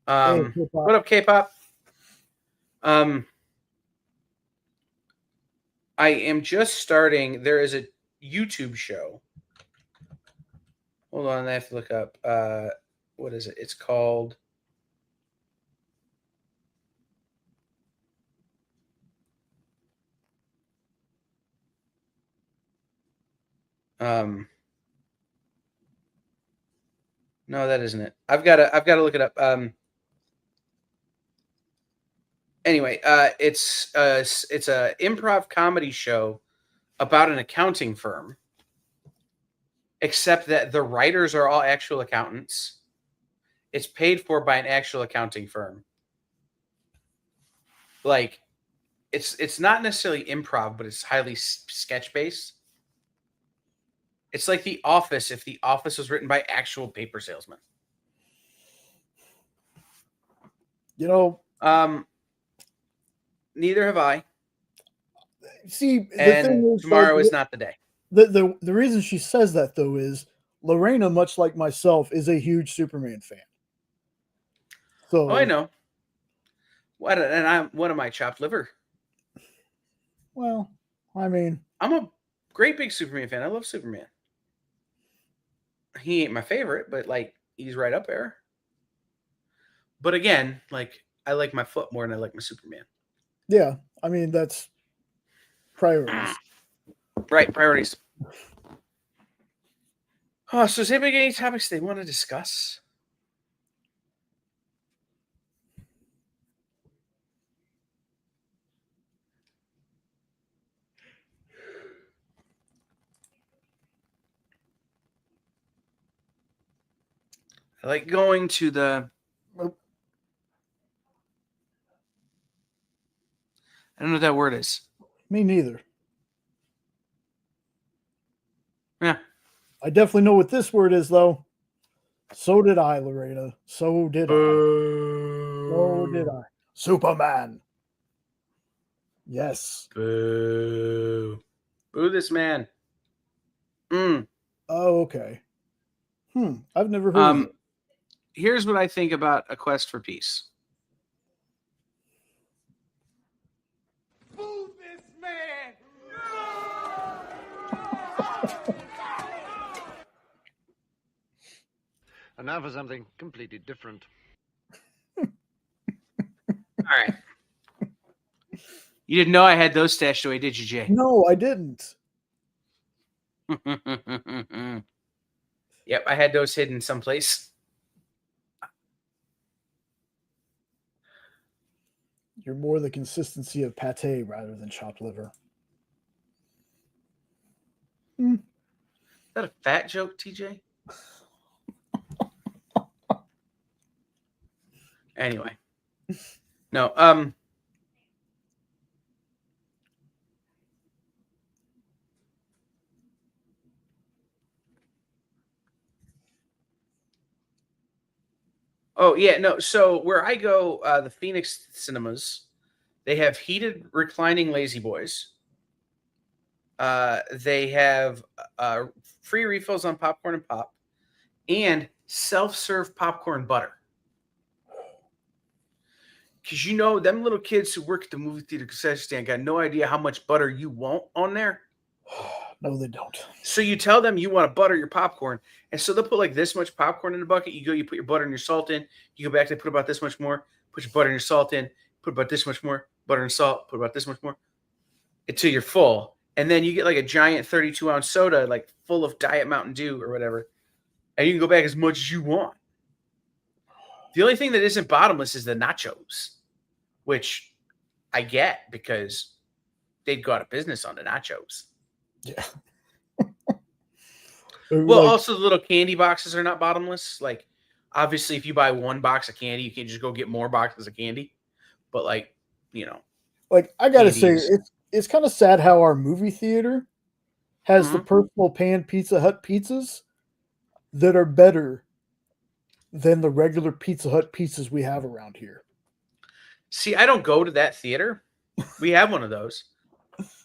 What up, K-pop? I am just starting. There is a YouTube show. Hold on, I have to look up. What is it? It's called. No, that isn't it. I've got to look it up. Anyway, it's a improv comedy show about an accounting firm, except that the writers are all actual accountants. It's paid for by an actual accounting firm. Like, it's not necessarily improv, but it's highly sketch based. It's like The Office if The Office was written by actual paper salesmen. Neither have I. See, and tomorrow is not the day. The reason she says that, though, is Lorena, much like myself, is a huge Superman fan. So I know. What am I, chopped liver? Well, I mean, I'm a great big Superman fan. I love Superman. He ain't my favorite, but he's right up there. But again, I like my foot more than I like my Superman. Yeah, I mean that's priorities. Right, priorities. Oh, so does anybody get any topics they want to discuss? I like going to the. I don't know what that word is. Me neither. Yeah. I definitely know what this word is, though. So did I, Lorena. So did I. Oh, did I? Superman. Yes. Boo. Boo this man. Mm. Oh, okay. I've never heard of it. Here's what I think about A Quest for Peace. Boo this man! And now for something completely different. All right. You didn't know I had those stashed away, did you, Jay? No, I didn't. Yep, I had those hidden someplace. You're more the consistency of pate rather than chopped liver. Is that a fat joke, TJ? Anyway. No, oh yeah, no. So where I go, the Phoenix Cinemas, they have heated reclining lazy boys. They have free refills on popcorn and pop, and self-serve popcorn butter. Because you know them little kids who work at the movie theater concession stand got no idea how much butter you want on there. No, they don't. So you tell them you want to butter your popcorn, and so they'll put like this much popcorn in the bucket. You go, you put your butter and your salt in. You go back to put about this much more. Put your butter and your salt in. Put about this much more butter and salt. Put about this much more until you're full, and then you get like a giant 32-ounce soda, like full of Diet Mountain Dew or whatever, and you can go back as much as you want. The only thing that isn't bottomless is the nachos, which I get because they'd go out of business on the nachos. Yeah. Well, also the little candy boxes are not bottomless. Like, obviously, if you buy one box of candy, you can't just go get more boxes of candy. But like, you know, like I gotta say, candies. it's kind of sad how our movie theater has the personal pan Pizza Hut pizzas that are better than the regular Pizza Hut pizzas we have around here. See, I don't go to that theater. We have one of those.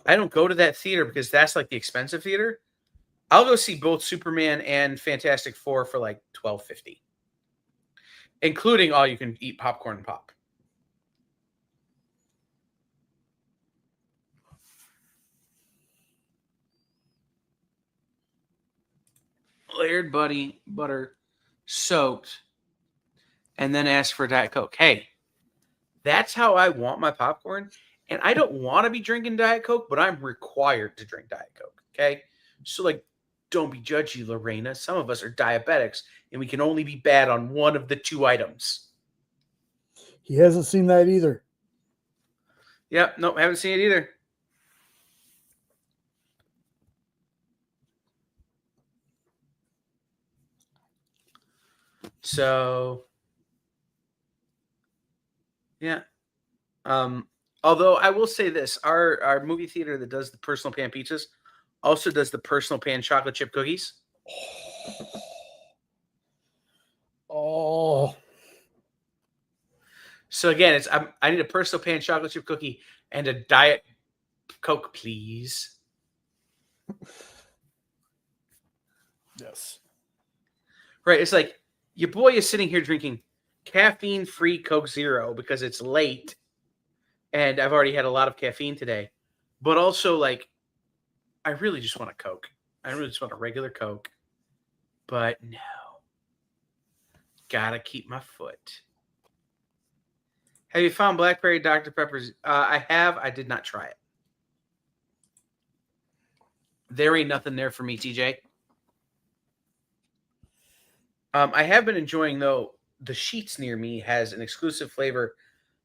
I don't go to that theater because that's like the expensive theater. I'll go see both Superman and Fantastic Four for like $12.50, including all you can eat popcorn and pop. Layered butter soaked, and then ask for a Diet Coke. Hey, that's how I want my popcorn. And I don't want to be drinking Diet Coke, but I'm required to drink Diet Coke. Okay. So, like, don't be judgy, Lorena. Some of us are diabetics, and we can only be bad on one of the two items. He hasn't seen that either. Yep. Nope. Haven't seen it either. So, yeah. Although I will say this, our movie theater that does the personal pan pizzas also does the personal pan chocolate chip cookies. Oh. So again, I need a personal pan chocolate chip cookie and a Diet Coke, please. Yes. Right. It's like your boy is sitting here drinking caffeine-free Coke Zero because it's late and I've already had a lot of caffeine today. But also, like, I really just want a Coke. I really just want a regular Coke. But no. Gotta keep my foot. Have you found Blackberry Dr. Pepper's? I have. I did not try it. There ain't nothing there for me, TJ. I have been enjoying, though, the Sheets near me has an exclusive flavor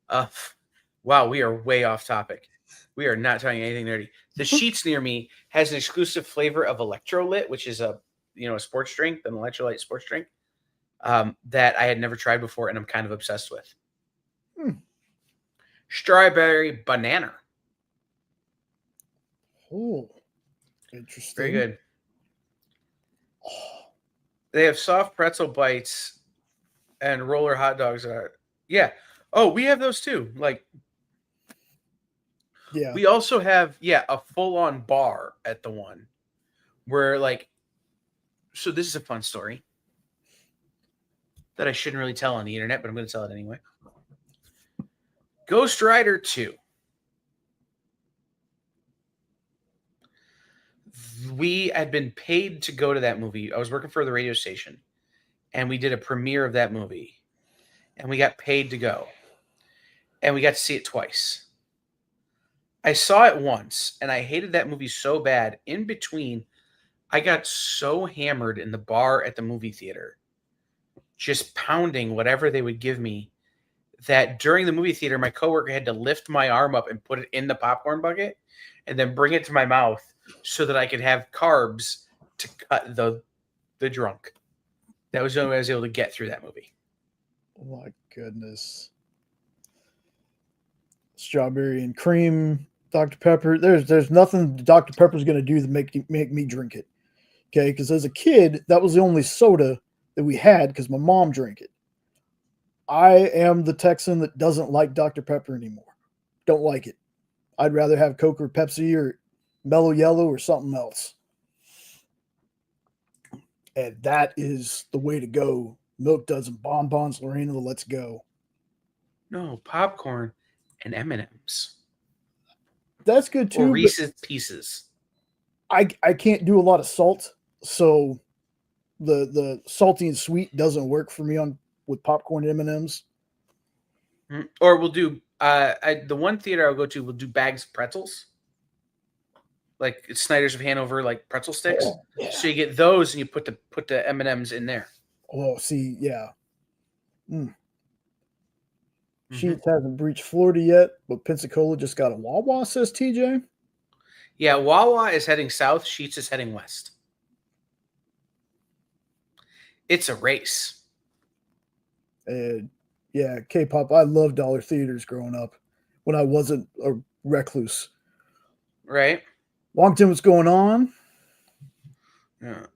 of, wow, we are way off topic. We are not talking anything nerdy. The Sheets near me has an exclusive flavor of Electrolyte, which is a sports drink, an electrolyte sports drink, that I had never tried before, and I'm kind of obsessed with. Strawberry banana. Oh, interesting. Very good. They have soft pretzel bites and roller hot dogs. Yeah. Oh, we have those too. Like, Yeah. we also have, a full-on bar at the one where, like, so this is a fun story that I shouldn't really tell on the internet, but I'm going to tell it anyway. Ghost Rider 2. We had been paid to go to that movie. I was working for the radio station, and we did a premiere of that movie, and we got paid to go, and we got to see it twice. I saw it once, and I hated that movie so bad. In between, I got so hammered in the bar at the movie theater, just pounding whatever they would give me, that during the movie theater, my coworker had to lift my arm up and put it in the popcorn bucket and then bring it to my mouth so that I could have carbs to cut the drunk. That was the only way I was able to get through that movie. Oh my goodness. Strawberry and cream, Dr. Pepper. There's nothing Dr. Pepper's going to do to make me drink it. Okay, because as a kid, that was the only soda that we had because my mom drank it. I am the Texan that doesn't like Dr. Pepper anymore. Don't like it. I'd rather have Coke or Pepsi or Mellow Yellow or something else. And that is the way to go. Milk Dozen, bonbons, Lorena, let's go. No, popcorn and M&Ms. That's good too. Or Reese's Pieces. I can't do a lot of salt, so the salty and sweet doesn't work for me with popcorn and M&Ms. Or we'll do the one theater I'll go to will do bags of pretzels. Like it's Snyder's of Hanover, like pretzel sticks. Oh, yeah. So you get those and you put the M&Ms in there. Oh, see, yeah. Sheets hasn't breached Florida yet, but Pensacola just got a Wawa, says TJ. Yeah, Wawa is heading south. Sheets is heading west. It's a race. Yeah, K-pop. I loved dollar theaters growing up when I wasn't a recluse. Right. Longton, what's going on? Yeah.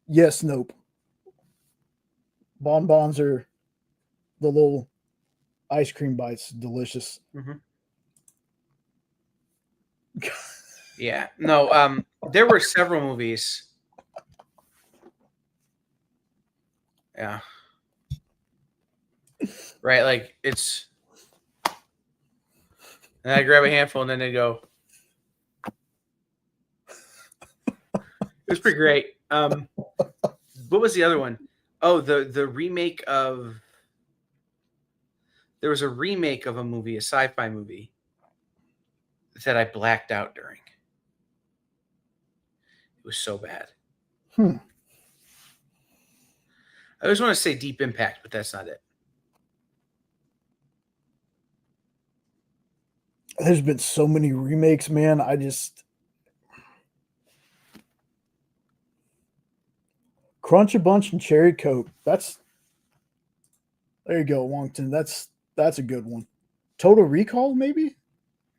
Yes, nope. Bonbons are the little ice cream bites. Delicious. Mm-hmm. Yeah. No, there were several movies. Yeah. Right, like it's and I grab a handful and then they go. It was pretty great. What was the other one? Oh, the remake of there was a remake of a movie, a sci-fi movie that I blacked out during. It was so bad. I always want to say Deep Impact, but that's not it. There's been so many remakes, man. Crunch a Bunch and Cherry Coke. There you go, Longton. That's a good one. Total Recall, maybe?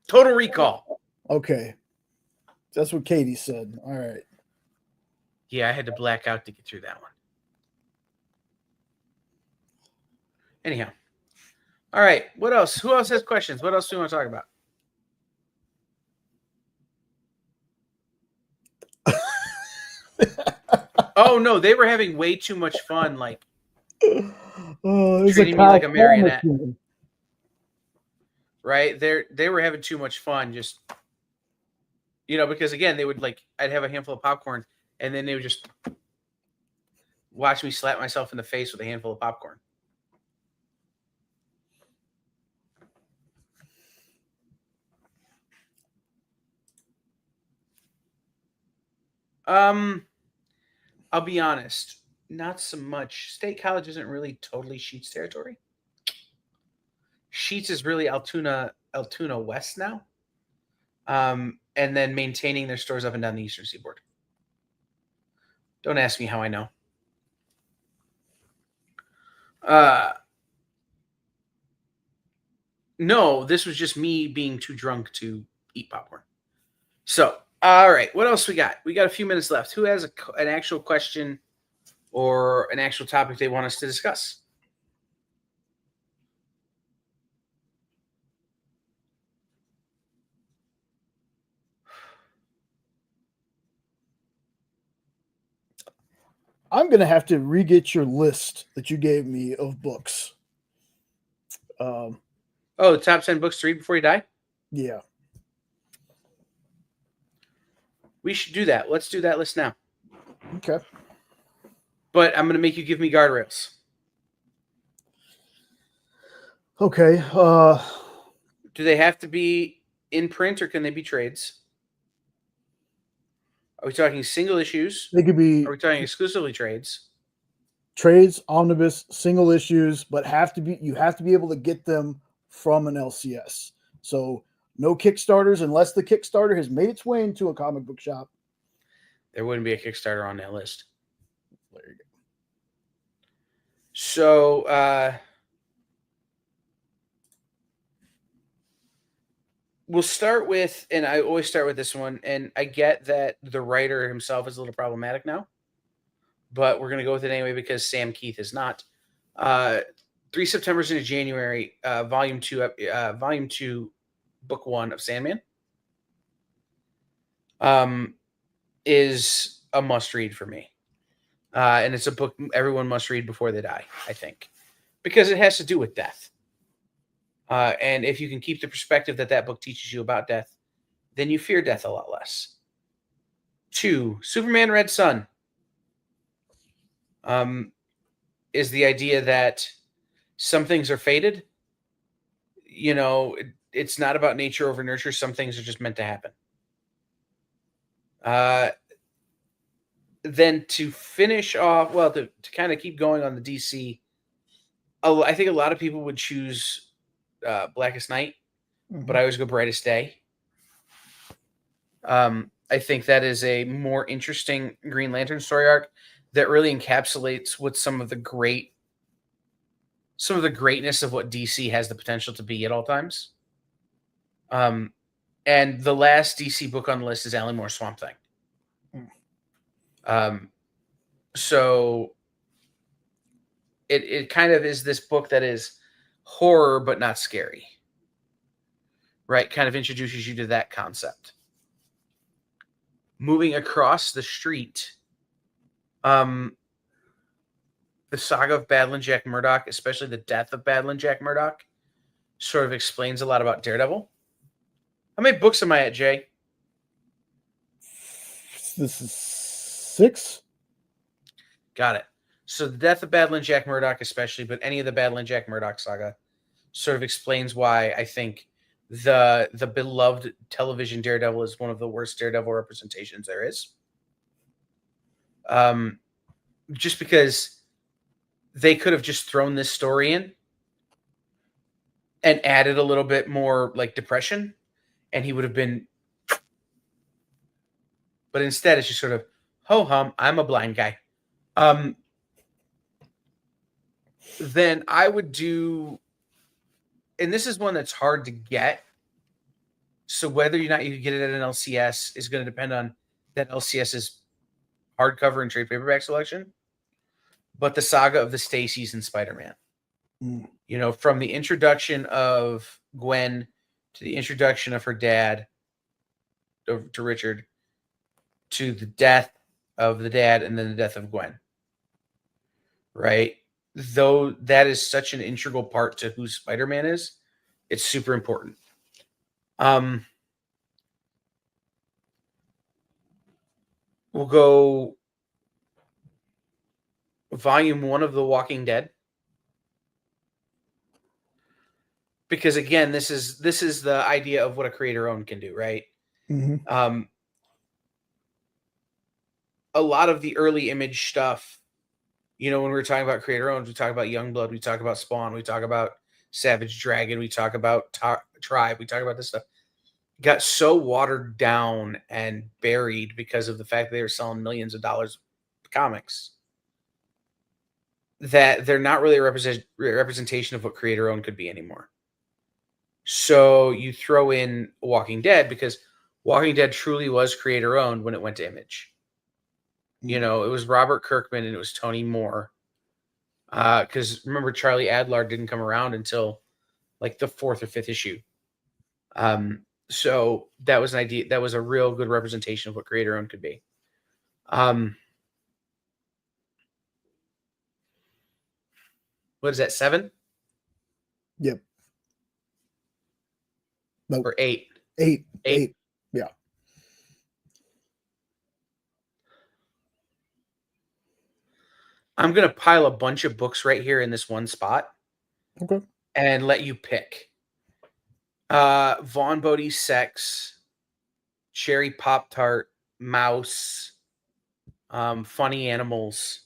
Total Recall. Okay. That's what Katie said. All right. Yeah, I had to black out to get through that one. Anyhow. All right. What else? Who else has questions? What else do we want to talk about? Oh, no. They were having way too much fun. Like, treating me like a marionette. Right? They were having too much fun. Just, because, again, they would, I'd have a handful of popcorn, and then they would just watch me slap myself in the face with a handful of popcorn. I'll be honest, not so much. State College isn't really totally Sheetz territory. Sheetz is really Altoona West now, and then maintaining their stores up and down the Eastern Seaboard. Don't ask me how I know. No, this was just me being too drunk to eat popcorn. So, all right, what else we got? We got a few minutes left. Who has an actual question or an actual topic they want us to discuss? I'm gonna have to re-get your list that you gave me of books. Oh, the top 10 books to read before you die? Yeah. We should do that. Let's do that list now. Okay. But I'm going to make you give me guardrails. Okay. Do they have to be in print or can they be trades? Are we talking single issues? They could be Are we talking exclusively trades? trades, omnibus, single issues, but you have to be able to get them from an LCS. So no Kickstarters unless the Kickstarter has made its way into a comic book shop. There wouldn't be a Kickstarter on that list. There you go. So we'll start with, and I always start with this one, and I get that the writer himself is a little problematic now, but we're going to go with it anyway because Sam Keith is not. 3 Septembers into January, volume 2, book 1 of Sandman is a must read for me. And it's a book everyone must read before they die, I think, because it has to do with death. And if you can keep the perspective that book teaches you about death, then you fear death a lot less. 2, Superman Red Sun is the idea that some things are fated. You know, it's not about nature over nurture. Some things are just meant to happen. Then to finish off, well, to kind of keep going on the DC, I think a lot of people would choose Blackest Night, but I always go Brightest Day. I think that is a more interesting Green Lantern story arc that really encapsulates what some of the greatness of what DC has the potential to be at all times. And the last DC book on the list is Alan Moore's Swamp Thing. So it kind of is this book that is horror but not scary, right? Kind of introduces you to that concept. Moving across the street, the saga of Battling Jack Murdock, especially the death of Battling Jack Murdock, sort of explains a lot about Daredevil. How many books am I at, Jay? This is 6. Got it. So the death of Battling Jack Murdock especially, but any of the Battling Jack Murdock saga sort of explains why I think the beloved television Daredevil is one of the worst Daredevil representations there is. Just because they could have just thrown this story in and added a little bit more like depression, and he would have been. But instead, it's just sort of, ho hum, I'm a blind guy. Then I would do, and this is one that's hard to get. So whether or not you can get it at an LCS is going to depend on that LCS's hardcover and trade paperback selection. But the saga of the Stacys and Spider-Man. You know, from the introduction of Gwen to the introduction of her dad to Richard to the death of the dad and then the death of Gwen. Right? Though that is such an integral part to who Spider-Man is, it's super important. We'll go volume 1 of The Walking Dead. Because again, this is the idea of what a creator owned can do, right? Mm-hmm. A lot of the early Image stuff, you know, when we were talking about creator owned, we talk about Youngblood, we talk about Spawn, we talk about Savage Dragon, we talk about Tribe, we talk about this stuff. Got so watered down and buried because of the fact that they were selling millions of dollars of comics that they're not really a representation of what creator owned could be anymore. So you throw in Walking Dead because Walking Dead truly was creator owned when it went to Image. You know, it was Robert Kirkman and it was Tony Moore. Because remember, Charlie Adlard didn't come around until like the 4th or 5th issue. So that was an idea. That was a real good representation of what creator owned could be. What is that, 7? Yep. Nope. Or 8? 8. 8? 8. Yeah. I'm going to pile a bunch of books right here in this one spot. Okay. And let you pick. Vaughn Bodie's Sex, Cherry Pop-Tart, Mouse, Funny Animals.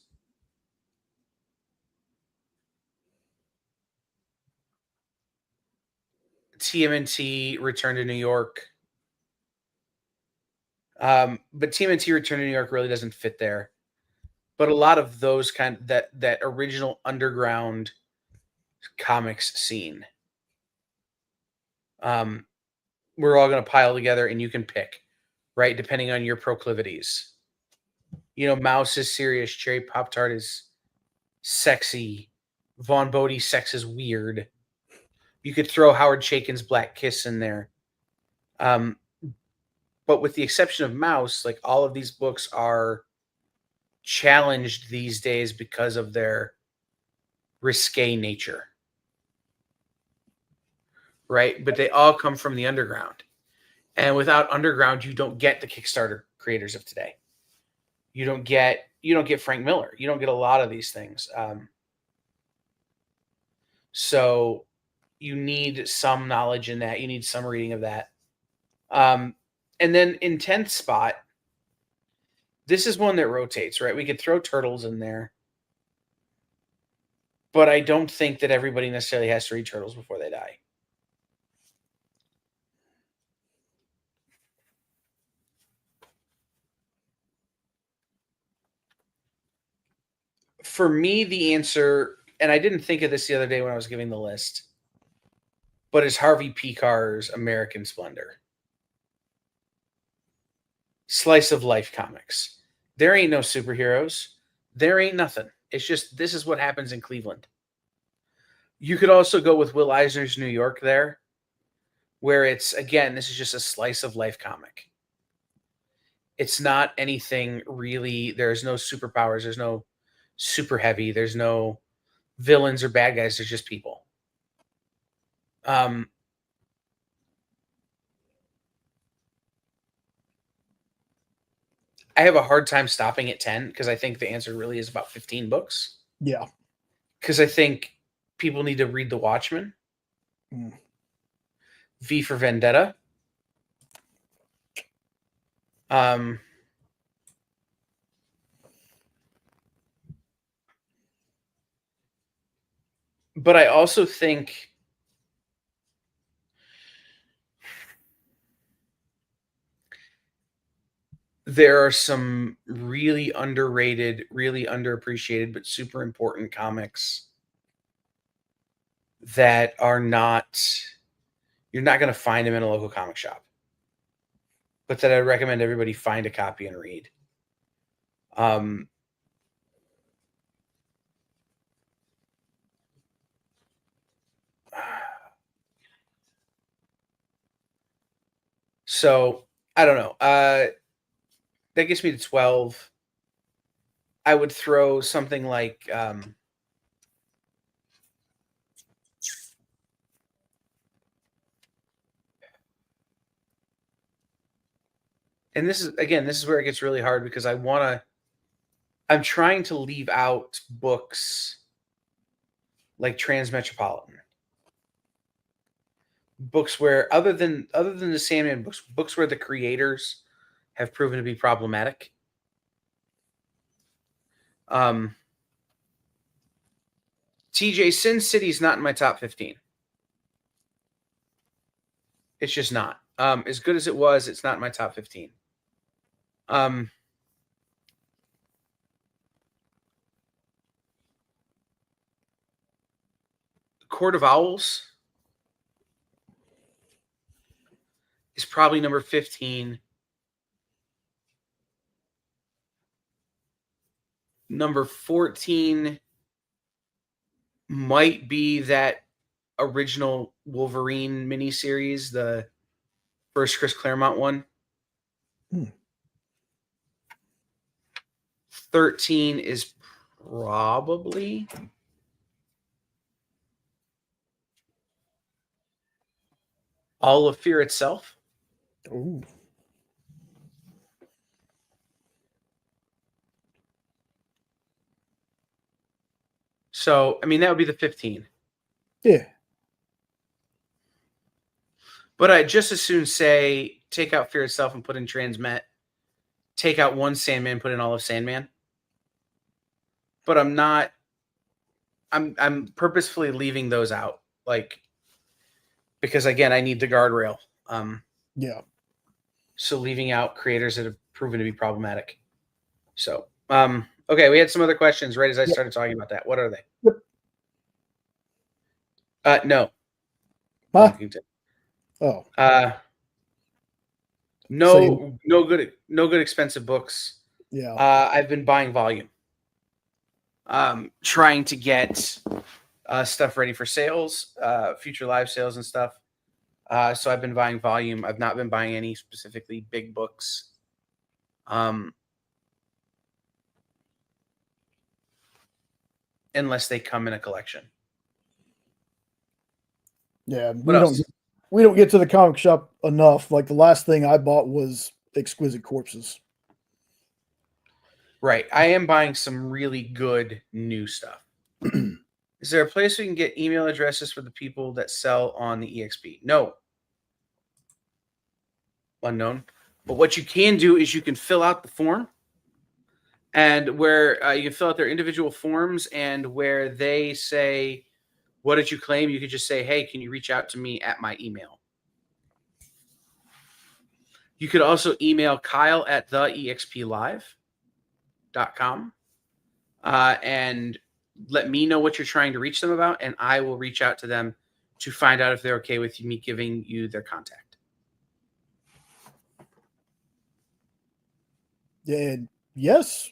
TMNT Return to New York. But TMNT Return to New York really doesn't fit there. But a lot of those that original underground comics scene. We're all going to pile together and you can pick, right? Depending on your proclivities. Mouse is serious. Cherry Pop-Tart is sexy. Vaughn Bodie's sex is weird. You could throw Howard Chaykin's Black Kiss in there. But with the exception of Mouse, like all of these books are challenged these days because of their risque nature. Right? But they all come from the underground. And without underground, you don't get the Kickstarter creators of today. You don't get Frank Miller. You don't get a lot of these things. So you need some knowledge in that. You need some reading of that. And then in 10th spot, this is one that rotates, right? We could throw Turtles in there. But I don't think that everybody necessarily has to read Turtles before they die. For me, the answer, and I didn't think of this the other day when I was giving the list, but it's Harvey Pekar's American Splendor. Slice of life comics. There ain't no superheroes. There ain't nothing. It's just, this is what happens in Cleveland. You could also go with Will Eisner's New York there, where it's, again, this is just a slice of life comic. It's not anything really, there's no superpowers, there's no super heavy, there's no villains or bad guys, there's just people. I have a hard time stopping at 10 because I think the answer really is about 15 books. Yeah. Because I think people need to read The Watchmen. V for Vendetta. But I also think there are some really underrated, really underappreciated, but super important comics that are not, you're not going to find them in a local comic shop, but that I recommend everybody find a copy and read. So I don't know. That gets me to 12. I would throw something like and this is where it gets really hard because I'm trying to leave out books like Transmetropolitan. Books where other than the Sandman books where the creators have proven to be problematic. TJ, Sin City is not in my top 15. It's just not. As good as it was, it's not in my top 15. Court of Owls is probably number 15. Number 14 might be that original Wolverine miniseries, the first Chris Claremont one. 13 is probably all of Fear itself. Ooh. So, I mean, that would be the 15. Yeah. But I'd just as soon say take out Fear itself and put in Transmet. Take out one Sandman, put in all of Sandman. But I'm not. I'm purposefully leaving those out, like, because again, I need the guardrail. Yeah. So leaving out creators that have proven to be problematic. So, okay, we had some other questions right as I started talking about that. What are they? No. Huh? Washington. Oh. No good expensive books. Yeah. I've been buying volume. Trying to get stuff ready for sales, future live sales and stuff. So I've been buying volume. I've not been buying any specifically big books. Unless they come in a collection. Yeah. What We don't get to the comic shop enough. Like the last thing I bought was Exquisite Corpses. Right. I am buying some really good new stuff. Is there a place we can get email addresses for the people that sell on the EXP? No. Unknown. But what you can do is you can fill out the form, and where you can fill out their individual forms, and where they say, what did you claim? You could just say, hey, can you reach out to me at my email? You could also email Kyle at theexplive.com and let me know what you're trying to reach them about, and I will reach out to them to find out if they're okay with me giving you their contact. Yeah. Yes.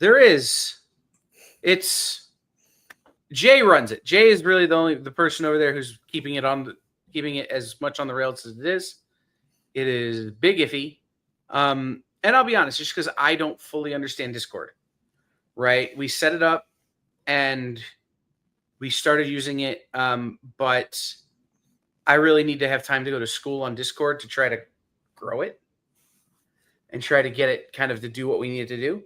There is. It's Jay runs it. Jay is really the person over there who's keeping it as much on the rails as it is. It is big iffy. And I'll be honest, just because I don't fully understand Discord. Right? We set it up and we started using it, but I really need to have time to go to school on Discord to try to grow it and try to get it kind of to do what we need it to do.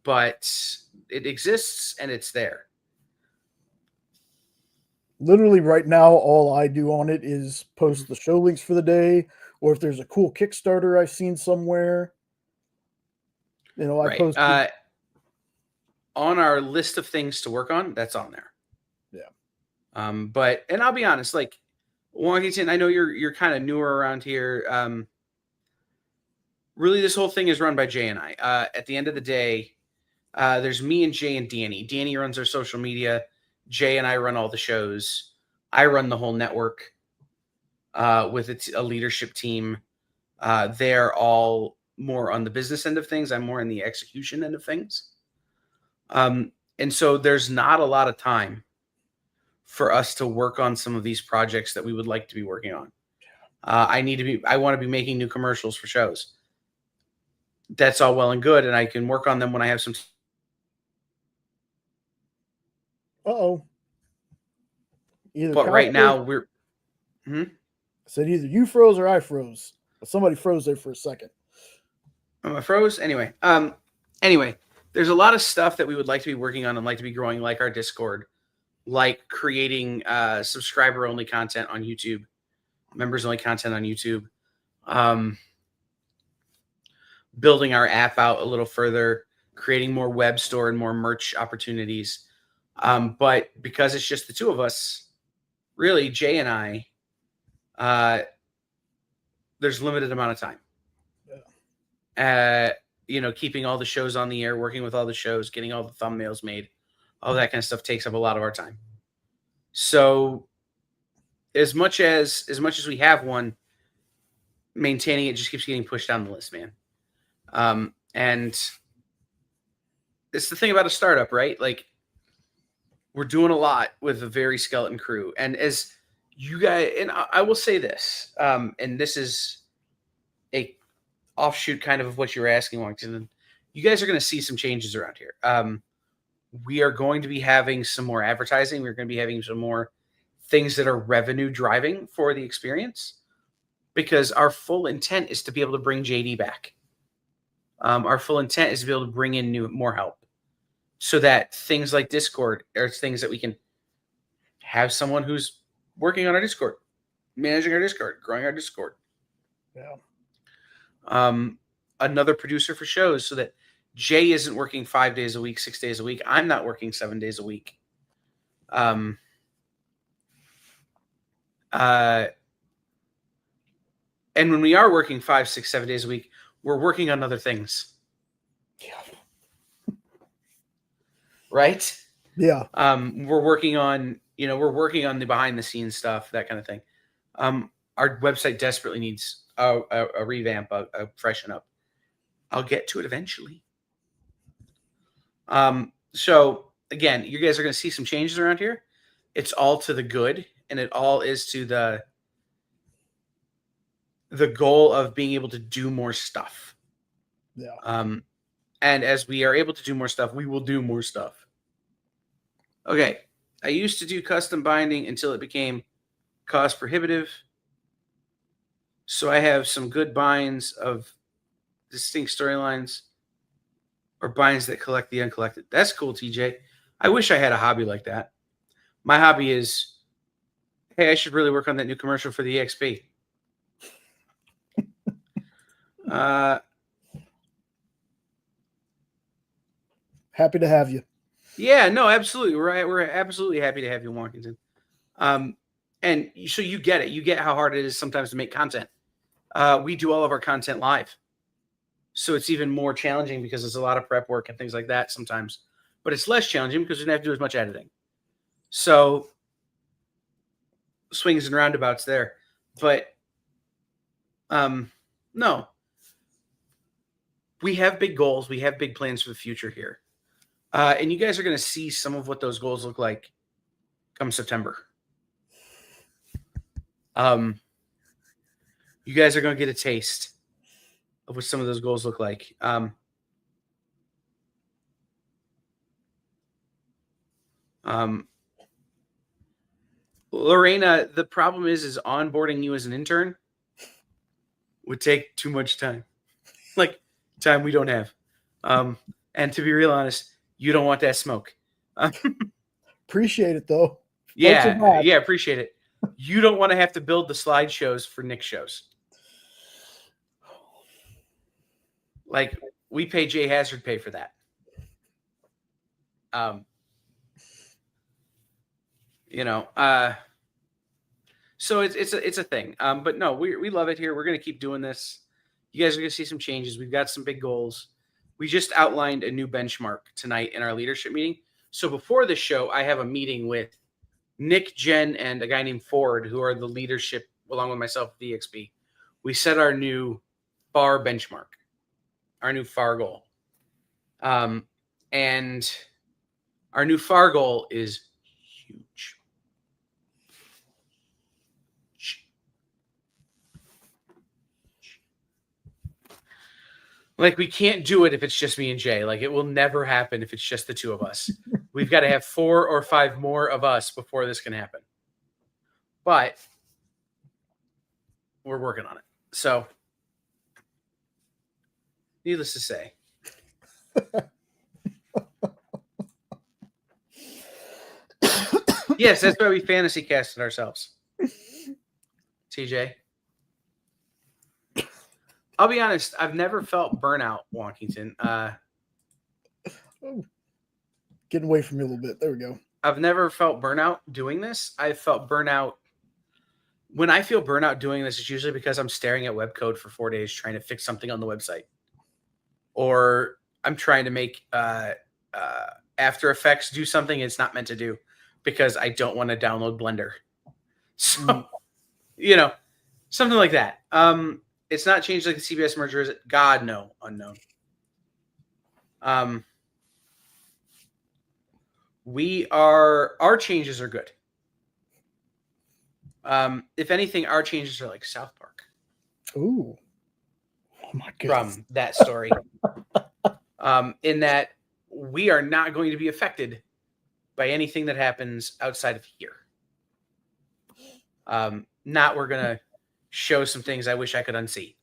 But it exists and it's there. Literally right now, all I do on it is post the show links for the day, or if there's a cool Kickstarter I've seen somewhere. You know, I post on our list of things to work on. That's on there. Yeah. But I'll be honest, like Washington, I know you're kind of newer around here. Really, this whole thing is run by Jay and I. At the end of the day, there's me and Jay and Danny. Danny runs our social media. Jay and I run all the shows. I run the whole network with a leadership team. They're all more on the business end of things. I'm more in the execution end of things. And so there's not a lot of time for us to work on some of these projects that we would like to be working on. I want to be making new commercials for shows. That's all well and good, and I can work on them when I have some. Uh-oh. But right now we're. I said either you froze or I froze. Somebody froze there for a second. I froze anyway. Anyway, there's a lot of stuff that we would like to be working on and like to be growing, like our Discord, like creating subscriber only content on YouTube, members only content on YouTube, building our app out a little further, creating more web store and more merch opportunities. But because it's just the two of us, really, Jay and I, there's limited amount of time. Keeping all the shows on the air, working with all the shows, getting all the thumbnails made, all that kind of stuff takes up a lot of our time. So as much as we have one, maintaining it just keeps getting pushed down the list, man. And it's the thing about a startup, right? Like, we're doing a lot with a very skeleton crew. And as you guys, and I will say this, and this is a offshoot kind of what you were asking, Washington. You guys are going to see some changes around here. We are going to be having some more advertising. We're going to be having some more things that are revenue driving for the experience, because our full intent is to be able to bring JD back. Our full intent is to be able to bring in more help, so that things like Discord are things that we can have someone who's working on our Discord, managing our Discord, growing our Discord. Yeah. Another producer for shows, so that Jay isn't working 5 days a week, 6 days a week. I'm not working 7 days a week. And when we are working 5, 6, 7 days a week, we're working on other things. Yeah. Right? Yeah. We're working on the behind the scenes stuff, that kind of thing. Our website desperately needs a revamp, a freshen up. I'll get to it eventually. So again, you guys are going to see some changes around here. It's all to the good, and it all is to the goal of being able to do more stuff. Yeah. And as we are able to do more stuff, we will do more stuff. Okay. I used to do custom binding until it became cost prohibitive. So I have some good binds of distinct storylines, or binds that collect the uncollected. That's cool, TJ. I wish I had a hobby like that. My hobby is, hey, I should really work on that new commercial for the EXP. Happy to have you. Yeah, no, absolutely. We're absolutely happy to have you in Walkington. And so you get it. You get how hard it is sometimes to make content. We do all of our content live. So it's even more challenging because there's a lot of prep work and things like that sometimes. But it's less challenging because we don't have to do as much editing. So swings and roundabouts there. But no. We have big goals. We have big plans for the future here. And you guys are going to see some of what those goals look like come September. You guys are going to get a taste of what some of those goals look like. Lorena, the problem is onboarding you as an intern would take too much time. Like time we don't have. And to be real honest, you don't want that smoke. Appreciate it though. Yeah, appreciate it. You don't want to have to build the slideshows for Nick shows. Like, we pay Jay Hazard pay for that. So it's a thing. But no, we love it here. We're going to keep doing this. You guys are going to see some changes. We've got some big goals. We just outlined a new benchmark tonight in our leadership meeting. So before the show, I have a meeting with Nick, Jen, and a guy named Ford, who are the leadership, along with myself, at the EXP. We set our new FAR benchmark, our new FAR goal. And our new FAR goal is huge. Like, we can't do it if it's just me and Jay. Like, it will never happen if it's just the two of us. We've got to have 4 or 5 more of us before this can happen. But we're working on it. So, needless to say. Yes, that's why we fantasy casted ourselves. TJ. I'll be honest, I've never felt burnout, Walkington. Getting away from you a little bit. There we go. I've never felt burnout doing this. I've felt burnout. When I feel burnout doing this, it's usually because I'm staring at web code for 4 days trying to fix something on the website. Or I'm trying to make After Effects do something it's not meant to do because I don't want to download Blender. So, something like that. It's not changed like the CBS merger, is it? God, no. Unknown. Our changes are good. If anything, our changes are like South Park. Ooh. Oh my goodness. From that story. In that we are not going to be affected by anything that happens outside of here. Not we're gonna show some things I wish I could unsee.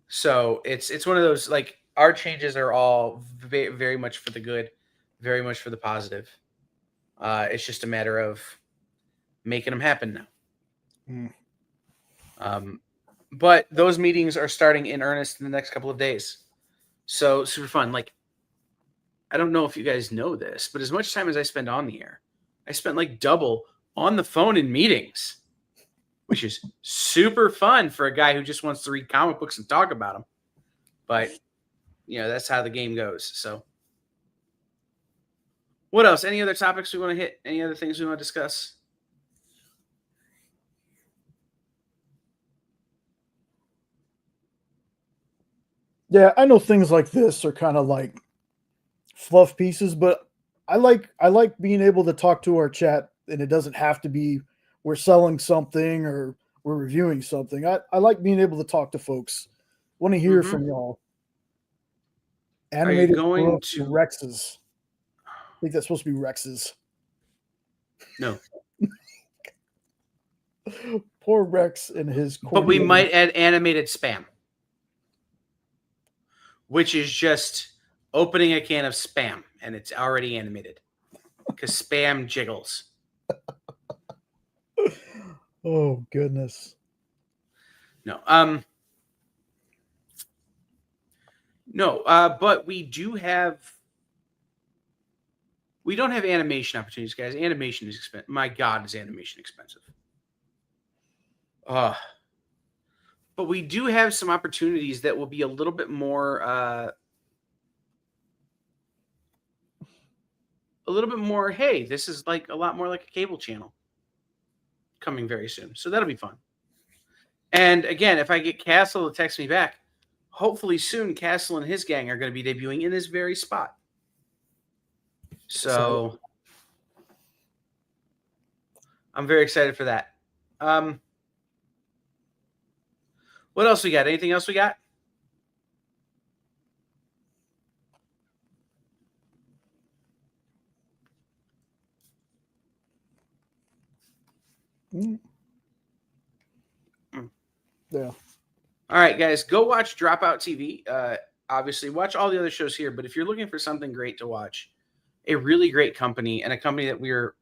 So it's one of those, like, our changes are all very much for the good, very much for the positive. It's just a matter of making them happen now. But those meetings are starting in earnest in the next couple of days. So super fun. Like, I don't know if you guys know this, but as much time as I spend on the air, I spent like double on the phone in meetings, which is super fun for a guy who just wants to read comic books and talk about them. But, that's how the game goes. So what else? Any other topics we want to hit? Any other things we want to discuss? Yeah, I know things like this are kind of like fluff pieces, but I like being able to talk to our chat, and it doesn't have to be we're selling something or we're reviewing something. I like being able to talk to folks. Want to hear from y'all. Animated going to Rex's? I think that's supposed to be Rex's. No. Poor Rex and his. But we might add animated spam, which is just opening a can of spam and it's already animated because spam jiggles. Oh goodness. No. No, but we don't have animation opportunities, guys. Animation is expensive. My God, is animation expensive. But we do have some opportunities that will be a little bit more, hey, this is like a lot more like a cable channel coming very soon. So that'll be fun. And again, if I get Castle to text me back, hopefully soon Castle and his gang are going to be debuting in this very spot. So I'm very excited for that. What else we got? Anything else we got? Yeah. All right, guys, go watch Dropout TV. Obviously, watch all the other shows here. But if you're looking for something great to watch, a really great company and a company that we're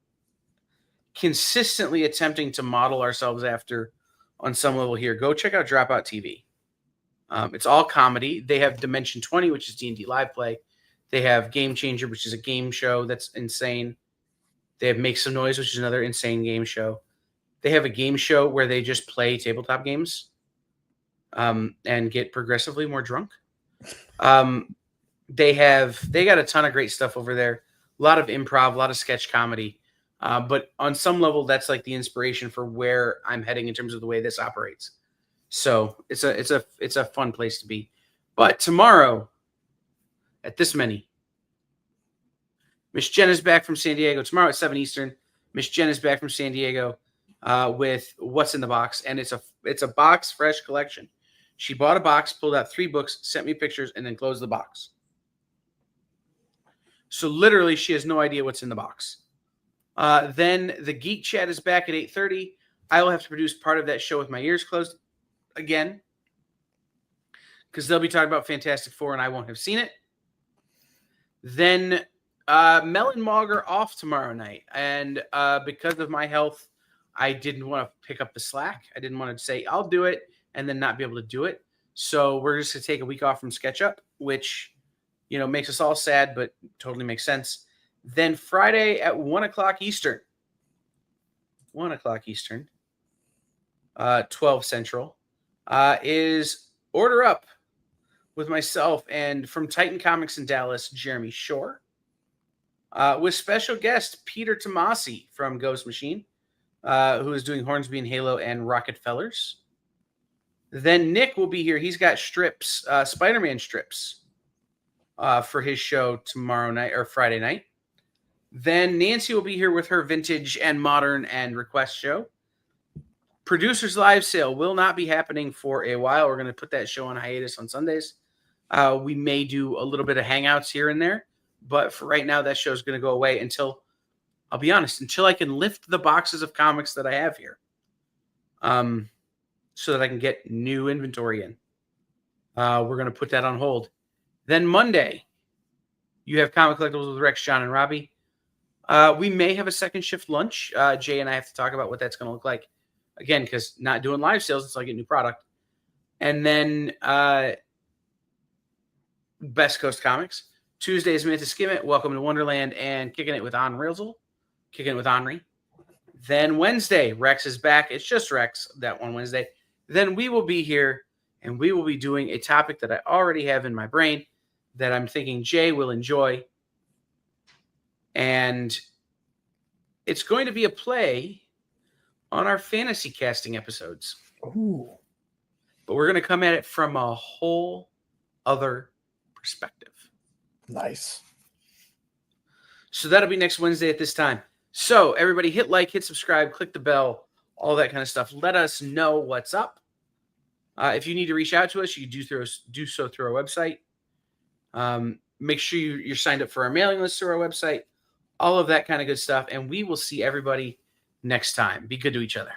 consistently attempting to model ourselves after on some level here, go check out Dropout TV. It's all comedy. They have Dimension 20, which is D&D live play. They have Game Changer, which is a game show that's insane. They have Make Some Noise, which is another insane game show. They have a game show where they just play tabletop games and get progressively more drunk. They got a ton of great stuff over there. A lot of improv, a lot of sketch comedy. But on some level, that's like the inspiration for where I'm heading in terms of the way this operates. So it's a fun place to be. But tomorrow, at this many, Miss Jen is back from San Diego. Tomorrow at 7 Eastern, Miss Jen is back from San Diego with What's in the Box, and it's a box fresh collection. She bought a box, pulled out 3 books, sent me pictures, and then closed the box. So literally, she has no idea what's in the box. Then the Geek Chat is back at 8:30. I will have to produce part of that show with my ears closed again because they'll be talking about Fantastic Four, and I won't have seen it. Then Mel and Mog are off tomorrow night, and because of my health, I didn't want to pick up the slack. I didn't want to say I'll do it and then not be able to do it. So we're just going to take a week off from SketchUp, which, makes us all sad, but totally makes sense. Then Friday at 1 o'clock Eastern, 12 Central, is Order Up with myself and from Titan Comics in Dallas, Jeremy Shore, with special guest Peter Tomasi from Ghost Machine, who is doing Hornsby and Halo and Rockefellers. Then Nick will be here. He's got strips, Spider-Man strips, for his show tomorrow night or Friday night. Then Nancy will be here with her vintage and modern and request show. Producers Live Sale will not be happening for a while. We're going to put that show on hiatus on Sundays. We may do a little bit of hangouts here and there, But for right now, that show is going to go away until, I'll be honest, until I can lift the boxes of comics that I have here. So that I can get new inventory in. We're going to put that on hold. Then Monday, you have Comic Collectibles with Rex, John, and Robbie. We may have a second shift lunch. Jay and I have to talk about what that's going to look like. Again, because not doing live sales until I get new product. And then Best Coast Comics. Tuesday is Manta Skimmit, Welcome to Wonderland, and Kicking It with Kicking It with Henri. Then Wednesday, Rex is back. It's just Rex that one Wednesday. Then we will be here, and we will be doing a topic that I already have in my brain that I'm thinking Jay will enjoy. And it's going to be a play on our fantasy casting episodes. Ooh. But we're going to come at it from a whole other perspective. Nice. So that'll be next Wednesday at this time. So everybody hit like, hit subscribe, click the bell, all that kind of stuff. Let us know what's up. If you need to reach out to us, you can do so through our website. Make sure you're signed up for our mailing list through our website. All of that kind of good stuff. And we will see everybody next time. Be good to each other.